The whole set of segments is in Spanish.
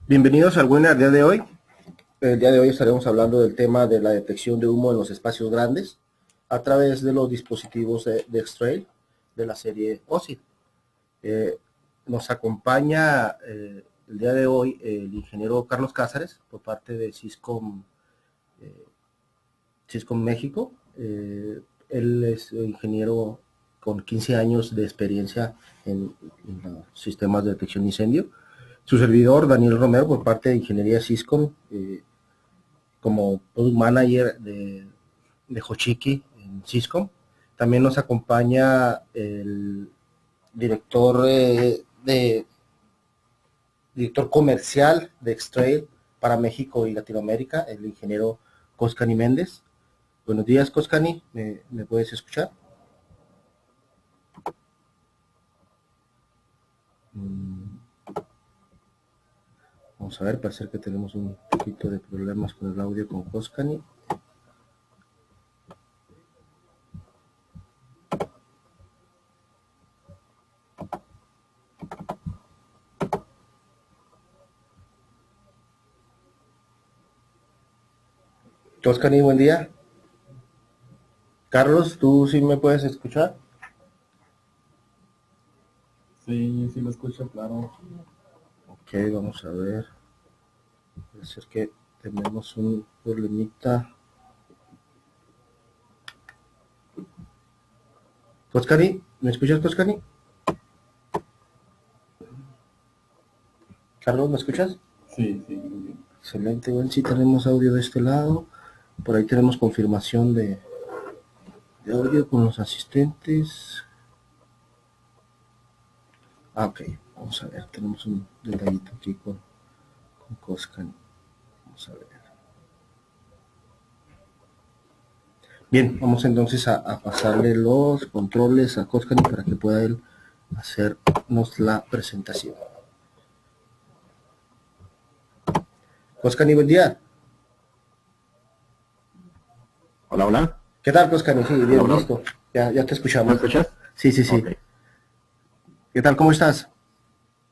Bienvenidos al webinar del día de hoy. El día de hoy estaremos hablando del tema de la detección de humo en los espacios grandes a través de los dispositivos de X-Trail de la serie OSI. Nos acompaña el día de hoy el ingeniero Carlos Cázares por parte de Syscom México. Él es ingeniero con 15 años de experiencia en los sistemas de detección de incendio. Su servidor, Daniel Romero, por parte de Ingeniería Syscom, como Product Manager de Hochiki en Syscom. También nos acompaña el director director comercial de X-Trail para México y Latinoamérica, el ingeniero Coscani Méndez. Buenos días, Coscani, ¿me puedes escuchar? Vamos a ver, parece que tenemos un poquito de problemas con el audio con Coscani. Coscani, buen día. Carlos, ¿tú sí me puedes escuchar? Sí, sí lo escucho, claro. Ok, vamos a ver. Parece que tenemos un problemita. Coscani, ¿me escuchas, Coscani? Carlos, ¿me escuchas? Sí, sí, muy bien. Excelente, bueno, sí tenemos audio de este lado. Por ahí tenemos confirmación de audio con los asistentes. Ok, vamos a ver, tenemos un detallito aquí con Coscani. Vamos a ver. Bien, vamos entonces a pasarle los controles a Coscani para que pueda él hacernos la presentación. Coscani, buen día. Hola, hola. ¿Qué tal, Coscani? Sí, Hola, bien, hola. listo. Ya te ¿Me escuchamos. escuchas? Sí, sí, sí. Ok. ¿Qué tal? ¿Cómo estás?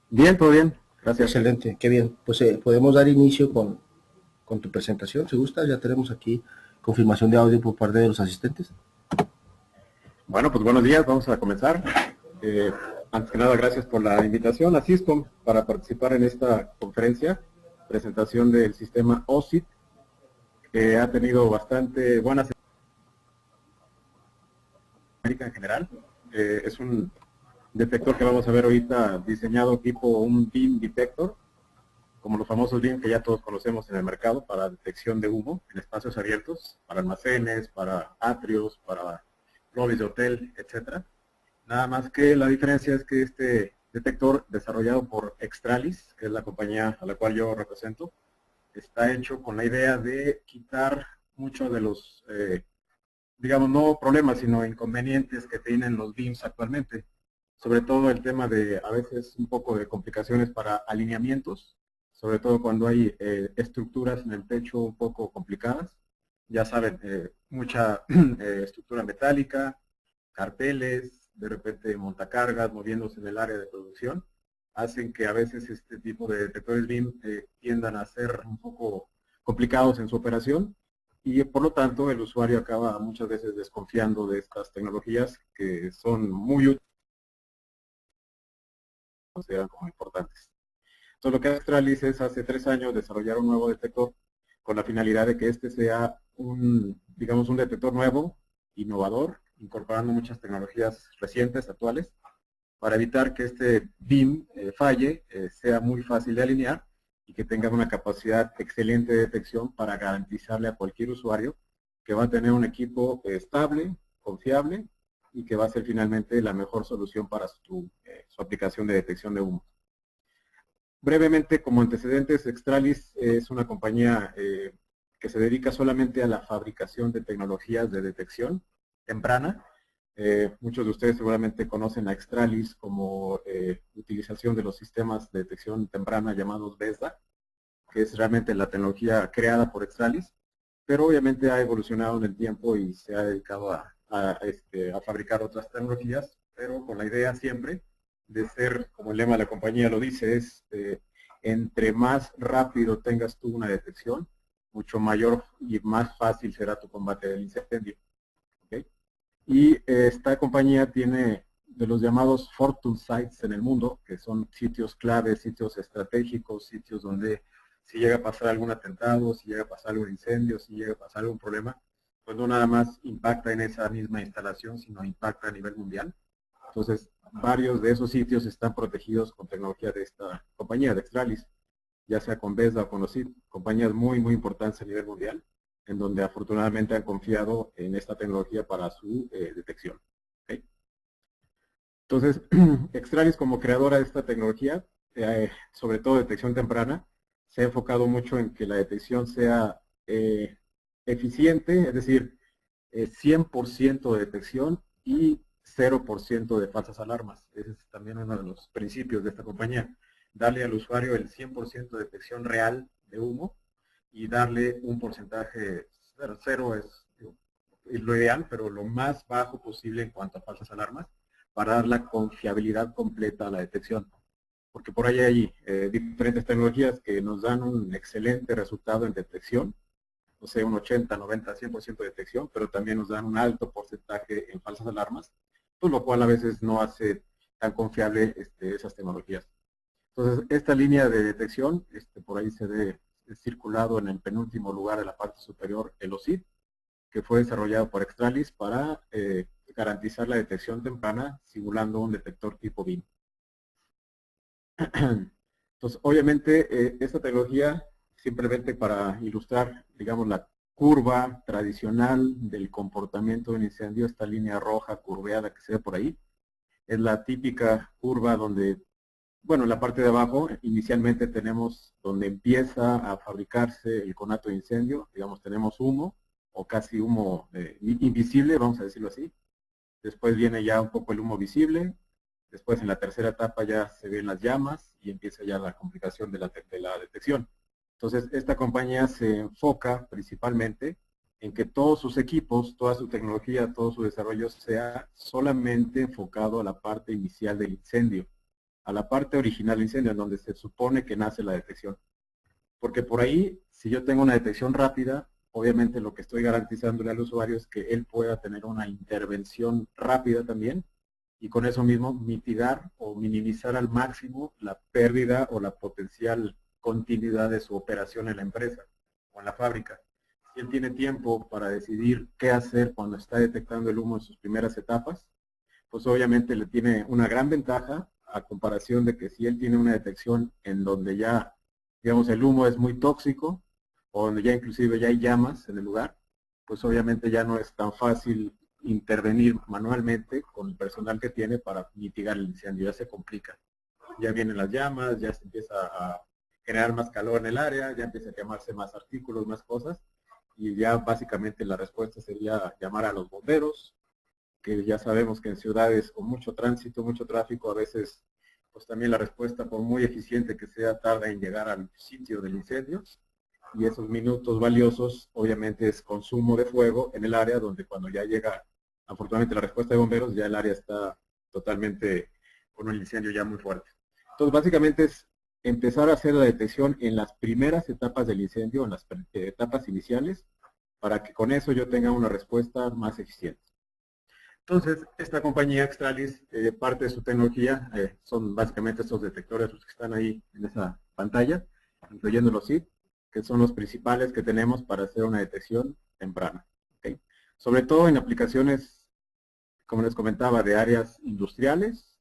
Bien, todo bien. Gracias. Excelente, qué bien. Pues podemos dar inicio con tu presentación, si gustas. Ya tenemos aquí confirmación de audio por parte de los asistentes. Bueno, pues buenos días. Vamos a comenzar. Antes que nada, gracias por la invitación a Syscom para participar en esta conferencia, presentación del sistema OSIT, que ha tenido bastante buenas América en general. Es un detector que vamos a ver ahorita diseñado tipo un beam detector, como los famosos BIM que ya todos conocemos en el mercado para detección de humo en espacios abiertos, para almacenes, para atrios, para lobbies de hotel, etcétera. Nada más que la diferencia es que este detector desarrollado por Extralis, que es la compañía a la cual yo represento, está hecho con la idea de quitar muchos de los, digamos, no problemas, sino inconvenientes que tienen los BIMs actualmente. Sobre todo el tema de a veces un poco de complicaciones para alineamientos, sobre todo cuando hay estructuras en el techo un poco complicadas. Ya saben, mucha estructura metálica, carteles, de repente montacargas moviéndose en el área de producción, hacen que a veces este tipo de detectores BIM tiendan a ser un poco complicados en su operación y por lo tanto el usuario acaba muchas veces desconfiando de estas tecnologías que son muy útiles, consideran como importantes. Entonces lo que hace Astralis es hace 3 años desarrollar un nuevo detector con la finalidad de que este sea un, digamos, un detector nuevo, innovador, incorporando muchas tecnologías recientes, actuales, para evitar que este BIM falle, sea muy fácil de alinear y que tenga una capacidad excelente de detección para garantizarle a cualquier usuario que va a tener un equipo estable, confiable y que va a ser finalmente la mejor solución para su aplicación de detección de humo. Brevemente, como antecedentes, Extralis es una compañía que se dedica solamente a la fabricación de tecnologías de detección temprana. Muchos de ustedes seguramente conocen a Extralis como utilización de los sistemas de detección temprana llamados BESDA, que es realmente la tecnología creada por Extralis, pero obviamente ha evolucionado en el tiempo y se ha dedicado a fabricar otras tecnologías, pero con la idea siempre de ser, como el lema de la compañía lo dice, es entre más rápido tengas tú una detección, mucho mayor y más fácil será tu combate del incendio. ¿Okay? Y esta compañía tiene de los llamados Fortune Sites en el mundo, que son sitios claves, sitios estratégicos, sitios donde si llega a pasar algún atentado, si llega a pasar algún incendio, si llega a pasar algún problema, pues no nada más impacta en esa misma instalación, sino impacta a nivel mundial. Entonces, varios de esos sitios están protegidos con tecnología de esta compañía, de Extralis, ya sea con Bethesda o con OSIT, compañías muy, muy importantes a nivel mundial, en donde afortunadamente han confiado en esta tecnología para su detección. ¿Okay? Entonces, Extralis como creadora de esta tecnología, sobre todo detección temprana, se ha enfocado mucho en que la detección sea eficiente, es decir, 100% de detección y 0% de falsas alarmas. Ese es también uno de los principios de esta compañía. Darle al usuario el 100% de detección real de humo y darle un porcentaje, cero es lo ideal, pero lo más bajo posible en cuanto a falsas alarmas, para dar la confiabilidad completa a la detección. Porque por ahí hay diferentes tecnologías que nos dan un excelente resultado en detección, o sea, un 80, 90, 100% de detección, pero también nos dan un alto porcentaje en falsas alarmas, pues lo cual a veces no hace tan confiable esas tecnologías. Entonces, esta línea de detección, por ahí se ve circulado en el penúltimo lugar de la parte superior el OSIT, que fue desarrollado por Extralis para garantizar la detección temprana simulando un detector tipo BIM. Entonces, obviamente, esta tecnología, simplemente para ilustrar, digamos, la curva tradicional del comportamiento de un incendio, esta línea roja curveada que se ve por ahí, es la típica curva donde, bueno, en la parte de abajo, inicialmente tenemos donde empieza a fabricarse el conato de incendio, digamos, tenemos humo, o casi humo invisible, vamos a decirlo así. Después viene ya un poco el humo visible. Después en la tercera etapa ya se ven las llamas y empieza ya la complicación de la detección. Entonces, esta compañía se enfoca principalmente en que todos sus equipos, toda su tecnología, todo su desarrollo sea solamente enfocado a la parte inicial del incendio, a la parte original del incendio, en donde se supone que nace la detección. Porque por ahí, si yo tengo una detección rápida, obviamente lo que estoy garantizándole al usuario es que él pueda tener una intervención rápida también, y con eso mismo mitigar o minimizar al máximo la pérdida o la potencial continuidad de su operación en la empresa o en la fábrica. Si él tiene tiempo para decidir qué hacer cuando está detectando el humo en sus primeras etapas, pues obviamente le tiene una gran ventaja a comparación de que si él tiene una detección en donde ya, digamos, el humo es muy tóxico o donde ya inclusive ya hay llamas en el lugar, pues obviamente ya no es tan fácil intervenir manualmente con el personal que tiene para mitigar el incendio, ya se complica. Ya vienen las llamas, ya se empieza a generar más calor en el área, ya empieza a quemarse más artículos, más cosas, y ya básicamente la respuesta sería llamar a los bomberos, que ya sabemos que en ciudades con mucho tránsito, mucho tráfico, a veces pues también la respuesta, por muy eficiente que sea, tarda en llegar al sitio del incendio, y esos minutos valiosos obviamente es consumo de fuego en el área donde cuando ya llega afortunadamente la respuesta de bomberos, ya el área está totalmente con un incendio ya muy fuerte. Entonces básicamente es empezar a hacer la detección en las primeras etapas del incendio, en las etapas iniciales, para que con eso yo tenga una respuesta más eficiente. Entonces, esta compañía Extralis, parte de su tecnología son básicamente estos detectores los que están ahí en esa pantalla, incluyendo los SID, que son los principales que tenemos para hacer una detección temprana. ¿Okay? Sobre todo en aplicaciones, como les comentaba, de áreas industriales,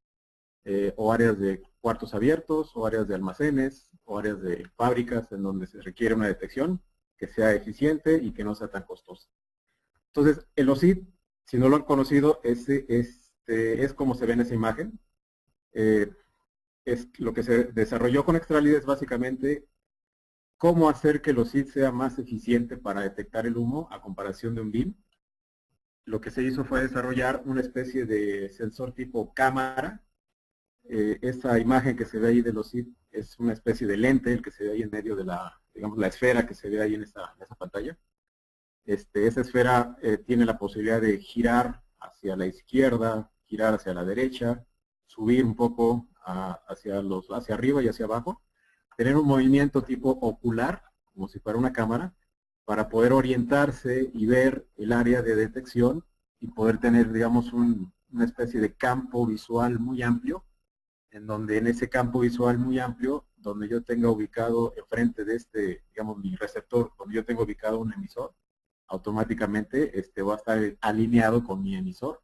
o áreas de cuartos abiertos, o áreas de almacenes, o áreas de fábricas en donde se requiere una detección que sea eficiente y que no sea tan costosa. Entonces, el OSID, si no lo han conocido, es como se ve en esa imagen. Es lo que se desarrolló con Extralis es básicamente cómo hacer que el OSID sea más eficiente para detectar el humo a comparación de un BIM. Lo que se hizo fue desarrollar una especie de sensor tipo cámara. Esa imagen que se ve ahí del OSID es una especie de lente, el que se ve ahí en medio de la, digamos, la esfera que se ve ahí en esa pantalla. Esa esfera tiene la posibilidad de girar hacia la izquierda, girar hacia la derecha, subir un poco hacia arriba y hacia abajo, tener un movimiento tipo ocular, como si fuera una cámara, para poder orientarse y ver el área de detección y poder tener, digamos, una especie de campo visual muy amplio, en donde en ese campo visual muy amplio, donde yo tenga ubicado enfrente de este, digamos, mi receptor, donde yo tengo ubicado un emisor, automáticamente va a estar alineado con mi emisor,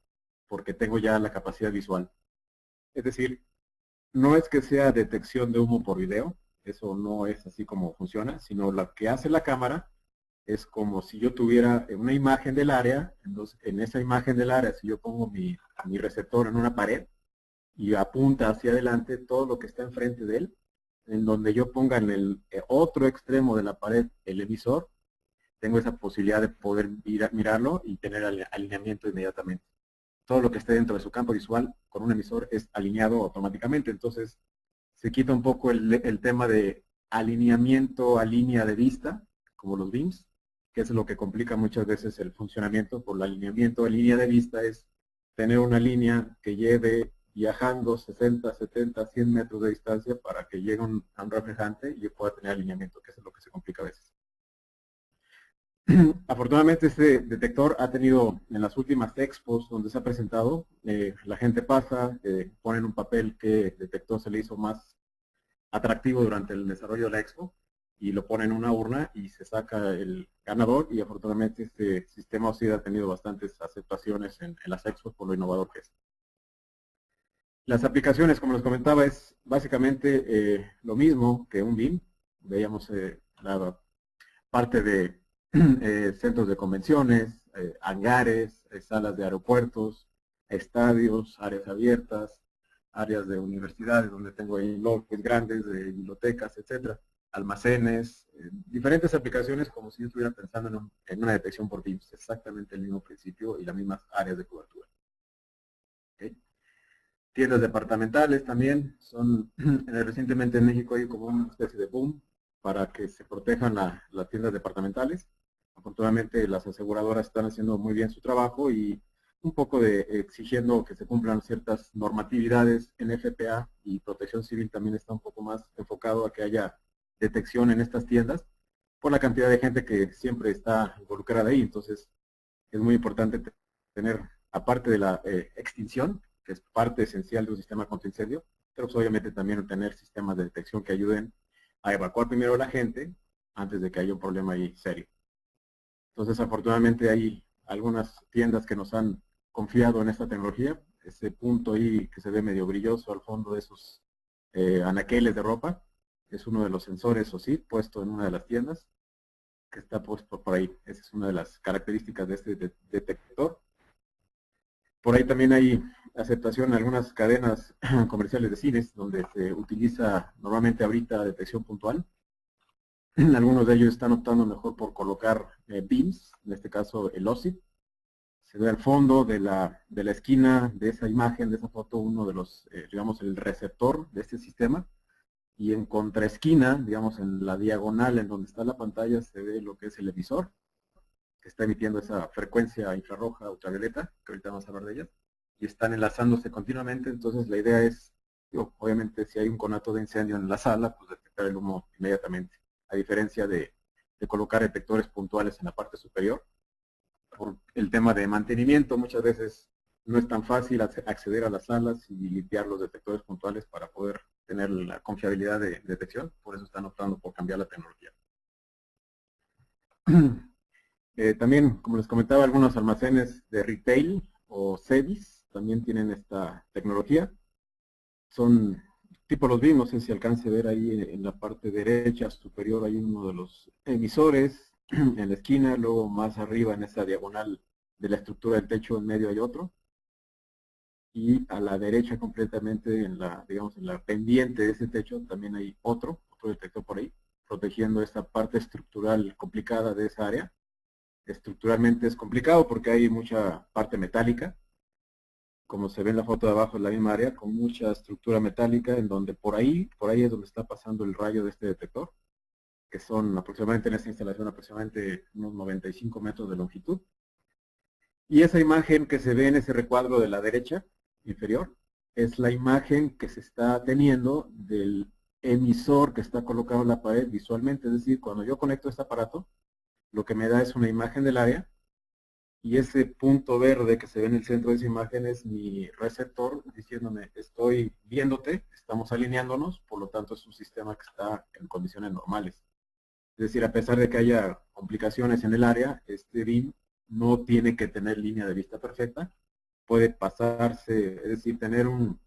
porque tengo ya la capacidad visual. Es decir, no es que sea detección de humo por video, eso no es así como funciona, sino lo que hace la cámara es como si yo tuviera una imagen del área. Entonces en esa imagen del área, si yo pongo mi receptor en una pared y apunta hacia adelante todo lo que está enfrente de él, en donde yo ponga en el otro extremo de la pared el emisor, tengo esa posibilidad de poder mirarlo y tener alineamiento inmediatamente. Todo lo que esté dentro de su campo visual con un emisor es alineado automáticamente. Entonces se quita un poco el tema de alineamiento a línea de vista, como los beams, que es lo que complica muchas veces el funcionamiento. Por el alineamiento a línea de vista es tener una línea que lleve viajando 60, 70, 100 metros de distancia para que llegue a un reflejante y yo pueda tener alineamiento, que es lo que se complica a veces. Afortunadamente este detector ha tenido en las últimas expos donde se ha presentado, la gente pasa, ponen un papel que el detector se le hizo más atractivo durante el desarrollo de la expo y lo ponen en una urna y se saca el ganador, y afortunadamente este sistema OSID ha tenido bastantes aceptaciones en las expos por lo innovador que es. Las aplicaciones, como les comentaba, es básicamente lo mismo que un BIM. Veíamos la parte de centros de convenciones, hangares, salas de aeropuertos, estadios, áreas abiertas, áreas de universidades donde tengo ahí bloques grandes de bibliotecas, etcétera, almacenes, diferentes aplicaciones como si yo estuviera pensando en una detección por BIMs, exactamente el mismo principio y las mismas áreas de cobertura. ¿Okay? Tiendas departamentales también son, recientemente en México hay como una especie de boom para que se protejan las tiendas departamentales. Afortunadamente las aseguradoras están haciendo muy bien su trabajo y un poco de exigiendo que se cumplan ciertas normatividades en FPA, y Protección Civil también está un poco más enfocado a que haya detección en estas tiendas por la cantidad de gente que siempre está involucrada ahí. Entonces es muy importante tener, aparte de la extinción, que es parte esencial de un sistema contra incendio, pero pues obviamente también tener sistemas de detección que ayuden a evacuar primero a la gente antes de que haya un problema ahí serio. Entonces, afortunadamente hay algunas tiendas que nos han confiado en esta tecnología. Ese punto ahí que se ve medio brilloso al fondo de esos anaqueles de ropa es uno de los sensores OSID puesto en una de las tiendas que está puesto por ahí. Esa es una de las características de este detector. Por ahí también hay aceptación en algunas cadenas comerciales de cines donde se utiliza normalmente ahorita detección puntual. Algunos de ellos están optando mejor por colocar beams, en este caso el OSID. Se ve al fondo de la esquina de esa imagen, de esa foto, uno de los, digamos, el receptor de este sistema. Y en contraesquina, digamos, en la diagonal en donde está la pantalla, se ve lo que es el emisor, que está emitiendo esa frecuencia infrarroja ultravioleta, que ahorita vamos a hablar de ella, y están enlazándose continuamente. Entonces la idea es, obviamente si hay un conato de incendio en la sala, pues detectar el humo inmediatamente, a diferencia de colocar detectores puntuales en la parte superior. Por el tema de mantenimiento, muchas veces no es tan fácil acceder a las salas y limpiar los detectores puntuales para poder tener la confiabilidad de detección, por eso están optando por cambiar la tecnología. También, como les comentaba, algunos almacenes de retail o CEDIS también tienen esta tecnología. Son tipo los BIM, no sé si alcance a ver ahí en la parte derecha superior hay uno de los emisores en la esquina, luego más arriba en esa diagonal de la estructura del techo en medio hay otro, y a la derecha completamente en la, digamos, en la pendiente de ese techo también hay otro detector por ahí, protegiendo esta parte estructural complicada de esa área. Estructuralmente es complicado porque hay mucha parte metálica, como se ve en la foto de abajo, es la misma área con mucha estructura metálica, en donde por ahí es donde está pasando el rayo de este detector, que son aproximadamente en esta instalación aproximadamente unos 95 metros de longitud. Y esa imagen que se ve en ese recuadro de la derecha inferior es la imagen que se está teniendo del emisor que está colocado en la pared visualmente. Es decir, cuando yo conecto este aparato, lo que me da es una imagen del área, y ese punto verde que se ve en el centro de esa imagen es mi receptor diciéndome, estoy viéndote, estamos alineándonos, por lo tanto es un sistema que está en condiciones normales. Es decir, a pesar de que haya complicaciones en el área, este BIM no tiene que tener línea de vista perfecta, puede pasarse, es decir, tener un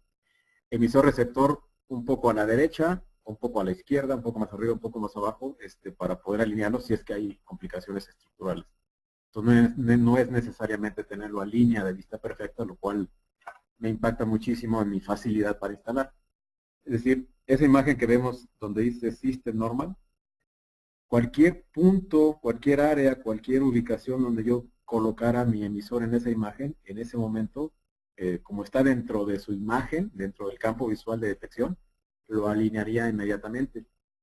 emisor receptor un poco a la derecha, un poco a la izquierda, un poco más arriba, un poco más abajo, para poder alinearlo si es que hay complicaciones estructurales. Entonces no es necesariamente tenerlo a línea de vista perfecta, lo cual me impacta muchísimo en mi facilidad para instalar. Es decir, esa imagen que vemos donde dice System Normal, cualquier punto, cualquier área, cualquier ubicación donde yo colocara mi emisor en esa imagen, en ese momento, como está dentro de su imagen, dentro del campo visual de detección, lo alinearía inmediatamente.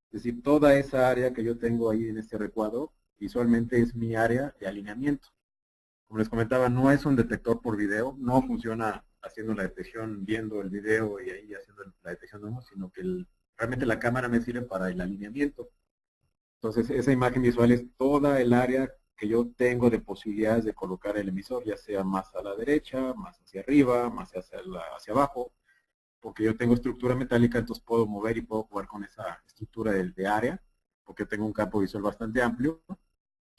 Es decir, toda esa área que yo tengo ahí en este recuadro, visualmente es mi área de alineamiento. Como les comentaba, no es un detector por video, no funciona haciendo la detección, viendo el video y ahí haciendo la detección de humo, sino que realmente la cámara me sirve para el alineamiento. Entonces, esa imagen visual es toda el área que yo tengo de posibilidades de colocar el emisor, ya sea más a la derecha, más hacia arriba, más hacia abajo, porque yo tengo estructura metálica, entonces puedo mover y puedo jugar con esa estructura de área, porque tengo un campo visual bastante amplio,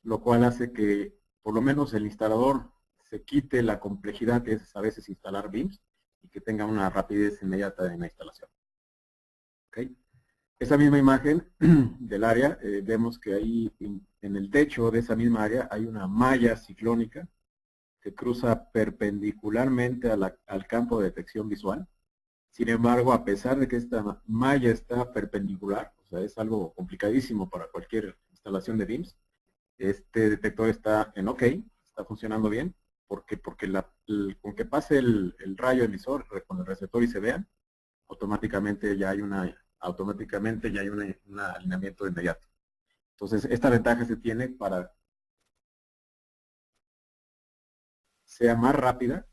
lo cual hace que por lo menos el instalador se quite la complejidad que es a veces instalar BIMs y que tenga una rapidez inmediata en la instalación. ¿Okay? Esa misma imagen del área, vemos que ahí en el techo de esa misma área hay una malla ciclónica que cruza perpendicularmente al campo de detección visual. Sin embargo, a pesar de que esta malla está perpendicular, o sea, es algo complicadísimo para cualquier instalación de BIMs, este detector está en OK, está funcionando bien, porque con que pase el rayo emisor con el receptor y se vean, automáticamente ya hay un alineamiento inmediato. Entonces, esta ventaja se tiene para sea más rápida.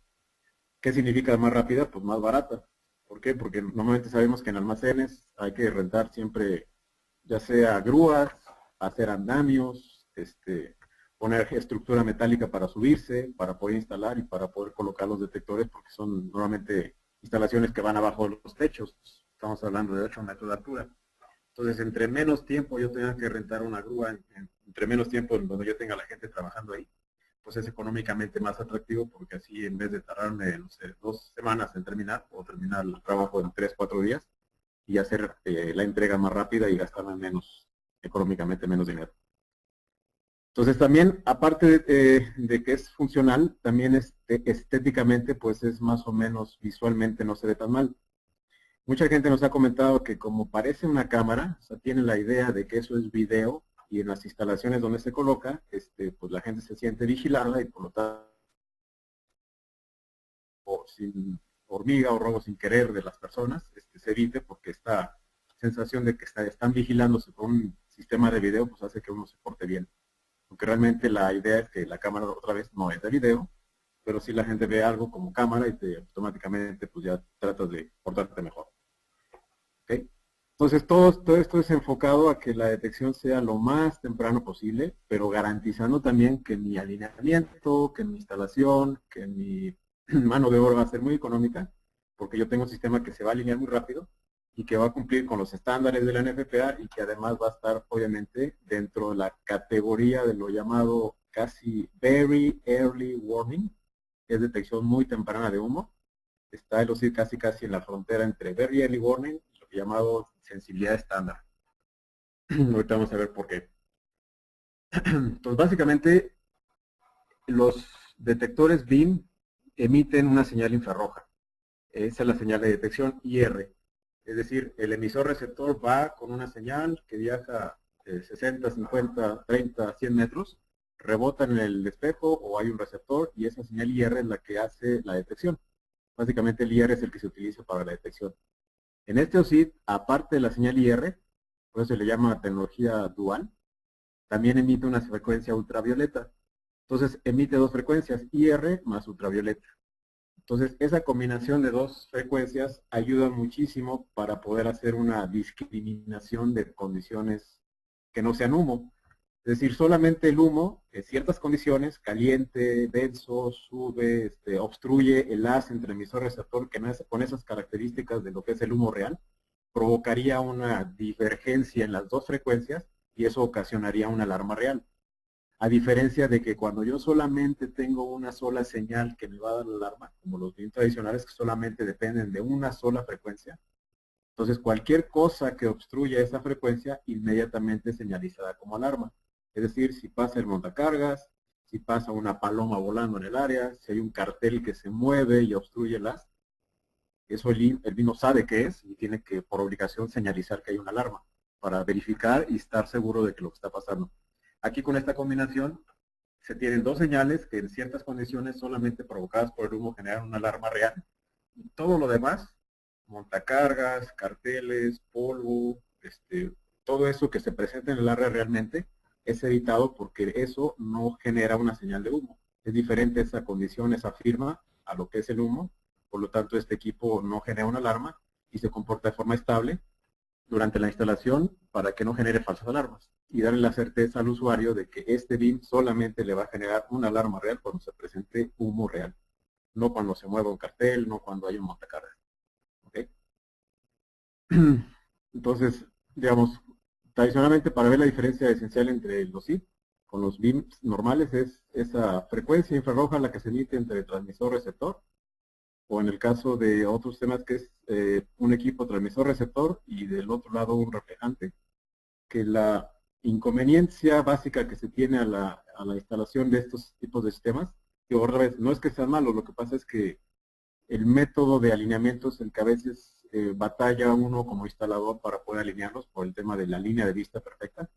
¿Qué significa más rápida? Pues más barata. ¿Por qué? Porque normalmente sabemos que en almacenes hay que rentar siempre, ya sea grúas, hacer andamios, poner estructura metálica para subirse, para poder instalar y para poder colocar los detectores, porque son normalmente instalaciones que van abajo de los techos. Estamos hablando de 8 metros de altura. Entonces, entre menos tiempo yo tenga que rentar una grúa, entre menos tiempo en donde yo tenga a la gente trabajando ahí, pues es económicamente más atractivo, porque así en vez de tardarme, no sé, 2 semanas en terminar, o terminar el trabajo en 3, 4 días y hacer la entrega más rápida y gastarme menos, económicamente menos dinero. Entonces también, aparte de que es funcional, también estéticamente, pues es más o menos visualmente no se ve tan mal. Mucha gente nos ha comentado que como parece una cámara, o sea, tienen la idea de que eso es video, y en las instalaciones donde se coloca, pues la gente se siente vigilada y por lo tanto, sin hormiga o robo sin querer de las personas, se evite, porque esta sensación de que están vigilándose con un sistema de video, pues hace que uno se porte bien. Aunque realmente la idea es que la cámara otra vez no es de video, pero si la gente ve algo como cámara y automáticamente pues ya tratas de portarte mejor. ¿Okay? Entonces todo esto es enfocado a que la detección sea lo más temprano posible, pero garantizando también que mi alineamiento, que mi instalación, que mi mano de obra va a ser muy económica, porque yo tengo un sistema que se va a alinear muy rápido y que va a cumplir con los estándares de la NFPA, y que además va a estar obviamente dentro de la categoría de lo llamado casi Very Early Warning, que es detección muy temprana de humo. Está casi en la frontera entre Very Early Warning y lo llamado sensibilidad estándar. Ahorita vamos a ver por qué. Entonces, básicamente, los detectores BIM emiten una señal infrarroja. Esa es la señal de detección IR. Es decir, el emisor receptor va con una señal que viaja 60, 50, 30, 100 metros, rebota en el espejo o hay un receptor, y esa señal IR es la que hace la detección. Básicamente el IR es el que se utiliza para la detección. En este OSID, aparte de la señal IR, por eso se le llama tecnología dual, también emite una frecuencia ultravioleta. Entonces emite dos frecuencias, IR más ultravioleta. Entonces, esa combinación de dos frecuencias ayuda muchísimo para poder hacer una discriminación de condiciones que no sean humo. Es decir, solamente el humo, en ciertas condiciones, caliente, denso, sube, obstruye el haz entre emisor y receptor, que con esas características de lo que es el humo real, provocaría una divergencia en las dos frecuencias y eso ocasionaría una alarma real. A diferencia de que cuando yo solamente tengo una sola señal que me va a dar la alarma, como los BIM tradicionales que solamente dependen de una sola frecuencia, entonces cualquier cosa que obstruya esa frecuencia inmediatamente señalizará como alarma. Es decir, si pasa el montacargas, si pasa una paloma volando en el área, si hay un cartel que se mueve y obstruye el haz, eso el BIM no sabe qué es y tiene que por obligación señalizar que hay una alarma para verificar y estar seguro de que lo que está pasando. Aquí con esta combinación se tienen dos señales que en ciertas condiciones solamente provocadas por el humo generan una alarma real. Y todo lo demás, montacargas, carteles, polvo, todo eso que se presenta en el área realmente es evitado porque eso no genera una señal de humo. Es diferente esa condición, esa firma a lo que es el humo. Por lo tanto, este equipo no genera una alarma y se comporta de forma estable durante la instalación para que no genere falsas alarmas y darle la certeza al usuario de que este BIM solamente le va a generar una alarma real cuando se presente humo real, no cuando se mueva un cartel, no cuando hay un montacargas. ¿Okay? Entonces, digamos, tradicionalmente para ver la diferencia esencial entre los SIP con los BIMs normales es esa frecuencia infrarroja la que se emite entre transmisor y receptor, o en el caso de otros temas que es un equipo transmisor-receptor y del otro lado un reflejante, que la inconveniencia básica que se tiene a la instalación de estos tipos de sistemas, que otra vez no es que sean malos, lo que pasa es que el método de alineamiento es el que a veces batalla uno como instalador para poder alinearlos por el tema de la línea de vista perfecta,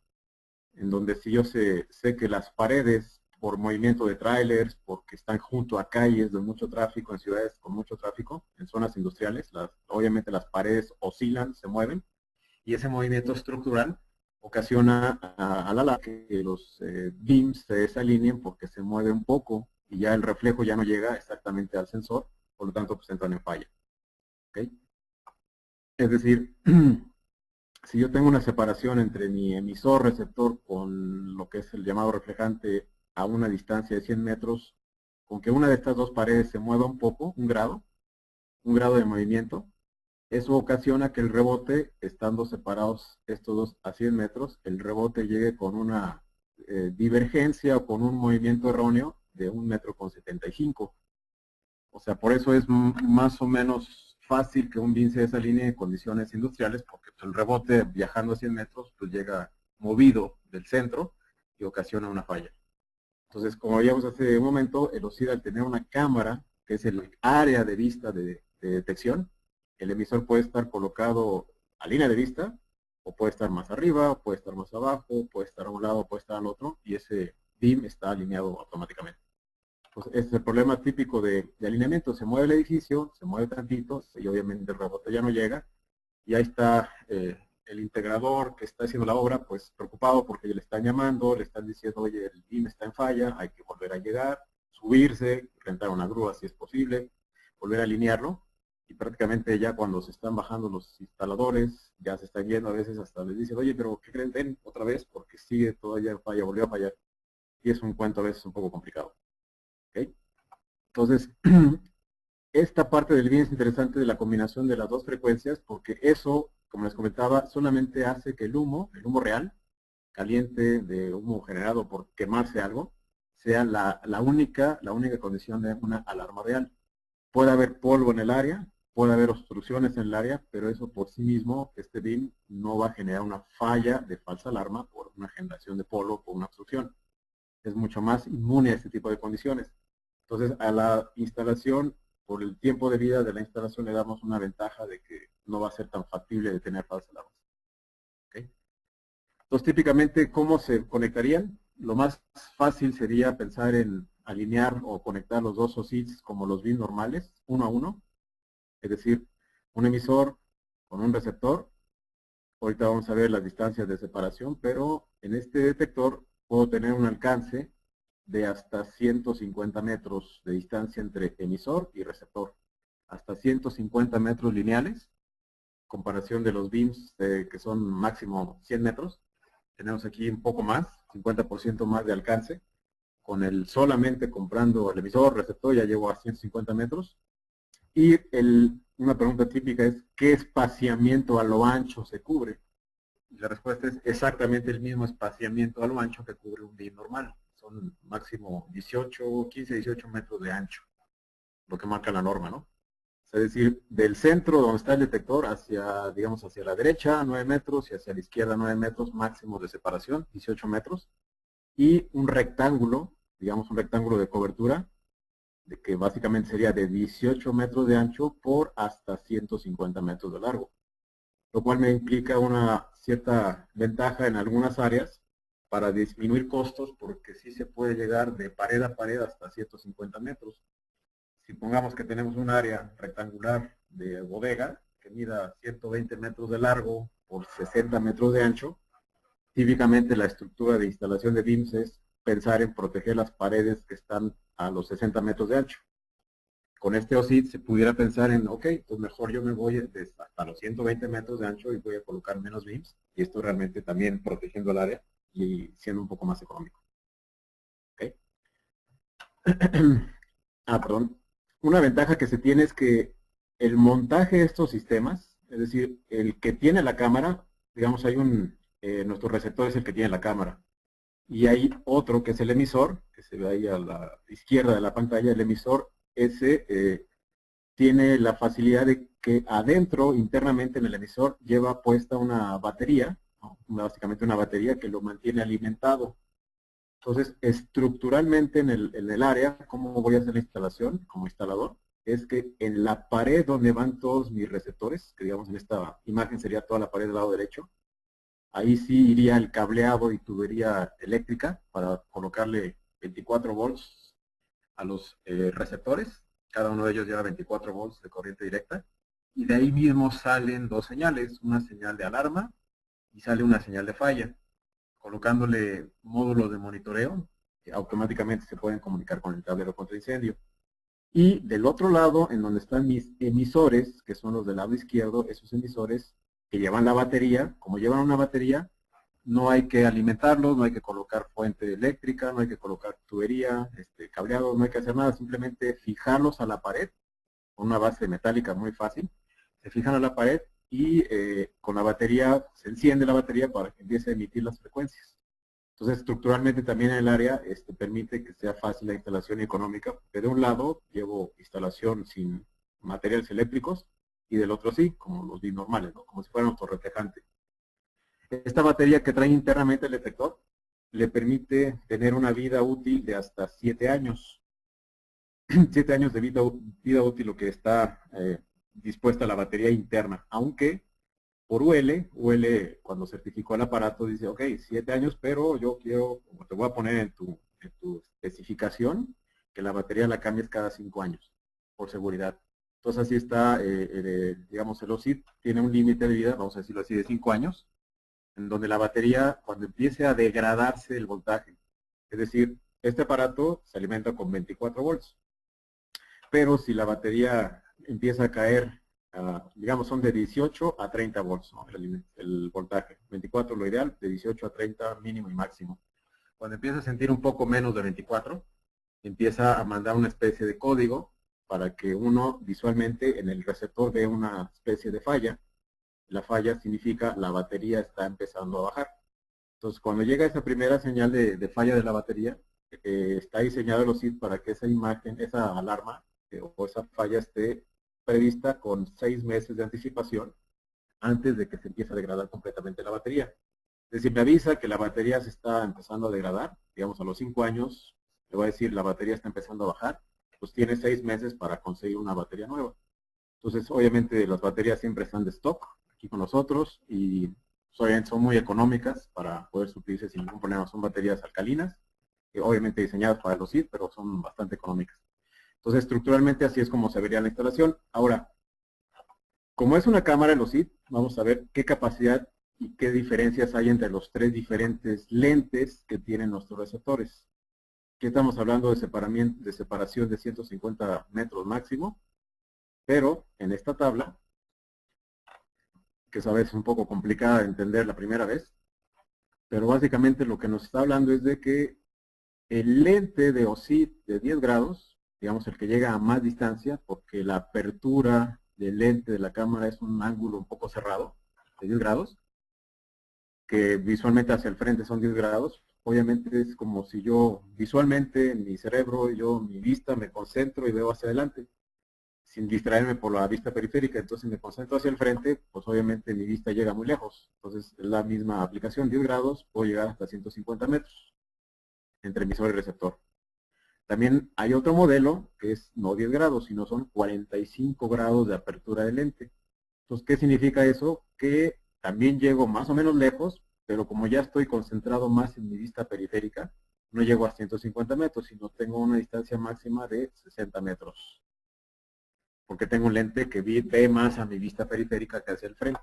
en donde si yo sé que las paredes por movimiento de trailers, porque están junto a calles de mucho tráfico, en ciudades con mucho tráfico, en zonas industriales, obviamente las paredes oscilan, se mueven, y ese movimiento estructural ocasiona a la larga que los beams se desalineen porque se mueve un poco y ya el reflejo ya no llega exactamente al sensor, por lo tanto pues entran en falla. ¿Okay? Es decir, si yo tengo una separación entre mi emisor receptor con lo que es el llamado reflejante a una distancia de 100 metros, con que una de estas dos paredes se mueva un poco, un grado de movimiento, eso ocasiona que el rebote, estando separados estos dos a 100 metros, el rebote llegue con una divergencia o con un movimiento erróneo de 1,75 m. O sea, por eso es más o menos fácil que un BIM se desalinee en condiciones industriales, porque pues, el rebote viajando a 100 metros pues llega movido del centro y ocasiona una falla. Entonces, como veíamos hace un momento, el OSID al tener una cámara, que es el área de vista de detección, el emisor puede estar colocado a línea de vista, o puede estar más arriba, puede estar más abajo, puede estar a un lado, puede estar al otro, y ese BIM está alineado automáticamente. Pues ese es el problema típico de alineamiento. Se mueve el edificio, se mueve tantito, y obviamente el rebote ya no llega, y ahí está el integrador que está haciendo la obra, pues preocupado porque le están llamando, le están diciendo, oye, el BIM está en falla, hay que volver a llegar, subirse, rentar una grúa si es posible, volver a alinearlo, y prácticamente ya cuando se están bajando los instaladores, ya se están yendo a veces hasta les dicen, oye, pero ¿qué creen? Ven otra vez porque sigue todavía en falla, volvió a fallar, y es un cuento a veces un poco complicado. ¿Okay? Entonces, esta parte del BIM es interesante de la combinación de las dos frecuencias porque eso, como les comentaba, solamente hace que el humo real, caliente de humo generado por quemarse algo, sea la única condición de una alarma real. Puede haber polvo en el área, puede haber obstrucciones en el área, pero eso por sí mismo, este BIM no va a generar una falla de falsa alarma por una generación de polvo o por una obstrucción. Es mucho más inmune a este tipo de condiciones. Entonces, a la instalación, por el tiempo de vida de la instalación, le damos una ventaja de que no va a ser tan factible de tener falsas alarmas. ¿Okay? Entonces, típicamente, ¿cómo se conectarían? Lo más fácil sería pensar en alinear o conectar los dos OSIs como los BIM normales, uno a uno. Es decir, un emisor con un receptor. Ahorita vamos a ver las distancias de separación, pero en este detector puedo tener un alcance de hasta 150 metros de distancia entre emisor y receptor. Hasta 150 metros lineales, comparación de los beams que son máximo 100 metros. Tenemos aquí un poco más, 50% más de alcance. Con el solamente comprando el emisor, receptor, ya llego a 150 metros. Y una pregunta típica es, ¿qué espaciamiento a lo ancho se cubre? Y la respuesta es exactamente el mismo espaciamiento a lo ancho que cubre un beam normal. Son máximo 15, 18 metros de ancho, lo que marca la norma, ¿no? Es decir, del centro donde está el detector hacia, digamos, hacia la derecha 9 metros y hacia la izquierda 9 metros máximo de separación, 18 metros. Y un rectángulo, digamos un rectángulo de cobertura, de que básicamente sería de 18 metros de ancho por hasta 150 metros de largo. Lo cual me implica una cierta ventaja en algunas áreas para disminuir costos, porque sí se puede llegar de pared a pared hasta 150 metros. Si pongamos que tenemos un área rectangular de bodega que mida 120 metros de largo por 60 metros de ancho, típicamente la estructura de instalación de BIMS es pensar en proteger las paredes que están a los 60 metros de ancho. Con este OSIT se pudiera pensar en, ok, pues mejor yo me voy hasta los 120 metros de ancho y voy a colocar menos BIMs, y esto realmente también protegiendo el área y siendo un poco más económico. ¿Okay? Perdón. Una ventaja que se tiene es que el montaje de estos sistemas, es decir, el que tiene la cámara, digamos, hay nuestro receptor es el que tiene la cámara, y hay otro que es el emisor, que se ve ahí a la izquierda de la pantalla. El emisor ese tiene la facilidad de que adentro, internamente en el emisor, lleva puesta una batería, ¿no? Básicamente una batería que lo mantiene alimentado. Entonces, estructuralmente en el área, ¿cómo voy a hacer la instalación como instalador? Es que en la pared donde van todos mis receptores, que digamos en esta imagen sería toda la pared del lado derecho, ahí sí iría el cableado y tubería eléctrica para colocarle 24 volts a los receptores. Cada uno de ellos lleva 24 volts de corriente directa. Y de ahí mismo salen dos señales, una señal de alarma y sale una señal de falla. Colocándole módulos de monitoreo, que automáticamente se pueden comunicar con el tablero contra incendio. Y del otro lado, en donde están mis emisores, que son los del lado izquierdo, esos emisores que llevan la batería, como llevan una batería, no hay que alimentarlos, no hay que colocar fuente eléctrica, no hay que colocar tubería, cableado, no hay que hacer nada, simplemente fijarlos a la pared con una base metálica muy fácil. Se fijan a la pared y con la batería, se enciende la batería para que empiece a emitir las frecuencias. Entonces, estructuralmente también en el área permite que sea fácil la instalación económica, porque de un lado llevo instalación sin materiales eléctricos y del otro sí, como los BIM normales, ¿no? Como si fuera un autorreflejante. Esta batería que trae internamente el detector le permite tener una vida útil de hasta 7 años. 7 años de vida útil lo que está dispuesta la batería interna, aunque por UL cuando certificó el aparato dice, ok, 7 años, pero yo quiero, como te voy a poner en tu especificación, que la batería la cambies cada 5 años, por seguridad. Entonces así está, digamos, el OSIT tiene un límite de vida, vamos a decirlo así, de 5 años, en donde la batería, cuando empiece a degradarse el voltaje, es decir, este aparato se alimenta con 24 volts, pero si la batería empieza a caer, digamos son de 18 a 30 volts, ¿no? el voltaje, 24 lo ideal, de 18 a 30 mínimo y máximo. Cuando empieza a sentir un poco menos de 24, empieza a mandar una especie de código para que uno visualmente en el receptor vea una especie de falla. La falla significa la batería está empezando a bajar. Entonces, cuando llega esa primera señal de falla de la batería, está diseñado el OSIT para que esa imagen, esa alarma o esa falla esté prevista con 6 meses de anticipación antes de que se empiece a degradar completamente la batería. Es decir, me avisa que la batería se está empezando a degradar, digamos a los 5 años, le voy a decir la batería está empezando a bajar, pues tiene 6 meses para conseguir una batería nueva. Entonces, obviamente las baterías siempre están de stock aquí con nosotros y son muy económicas para poder suplirse sin ningún problema. Son baterías alcalinas, obviamente diseñadas para los OSIT, pero son bastante económicas. Entonces, estructuralmente así es como se vería la instalación. Ahora, como es una cámara en los OSIT, vamos a ver qué capacidad y qué diferencias hay entre los 3 diferentes lentes que tienen nuestros receptores. Aquí estamos hablando de separación de 150 metros máximo, pero en esta tabla, que es a veces un poco complicada de entender la primera vez, pero básicamente lo que nos está hablando es de que el lente de OSIT de 10 grados, digamos el que llega a más distancia, porque la apertura del lente de la cámara es un ángulo un poco cerrado, de 10 grados, que visualmente hacia el frente son 10 grados, obviamente es como si yo visualmente en mi cerebro, mi vista me concentro y veo hacia adelante, sin distraerme por la vista periférica, entonces me concentro hacia el frente, pues obviamente mi vista llega muy lejos, entonces es la misma aplicación, 10 grados, puedo llegar hasta 150 metros entre emisor y receptor. También hay otro modelo que es no 10 grados, sino son 45 grados de apertura de lente. Entonces, ¿qué significa eso? Que también llego más o menos lejos, pero como ya estoy concentrado más en mi vista periférica, no llego a 150 metros, sino tengo una distancia máxima de 60 metros. Porque tengo un lente que ve más a mi vista periférica que hacia el frente.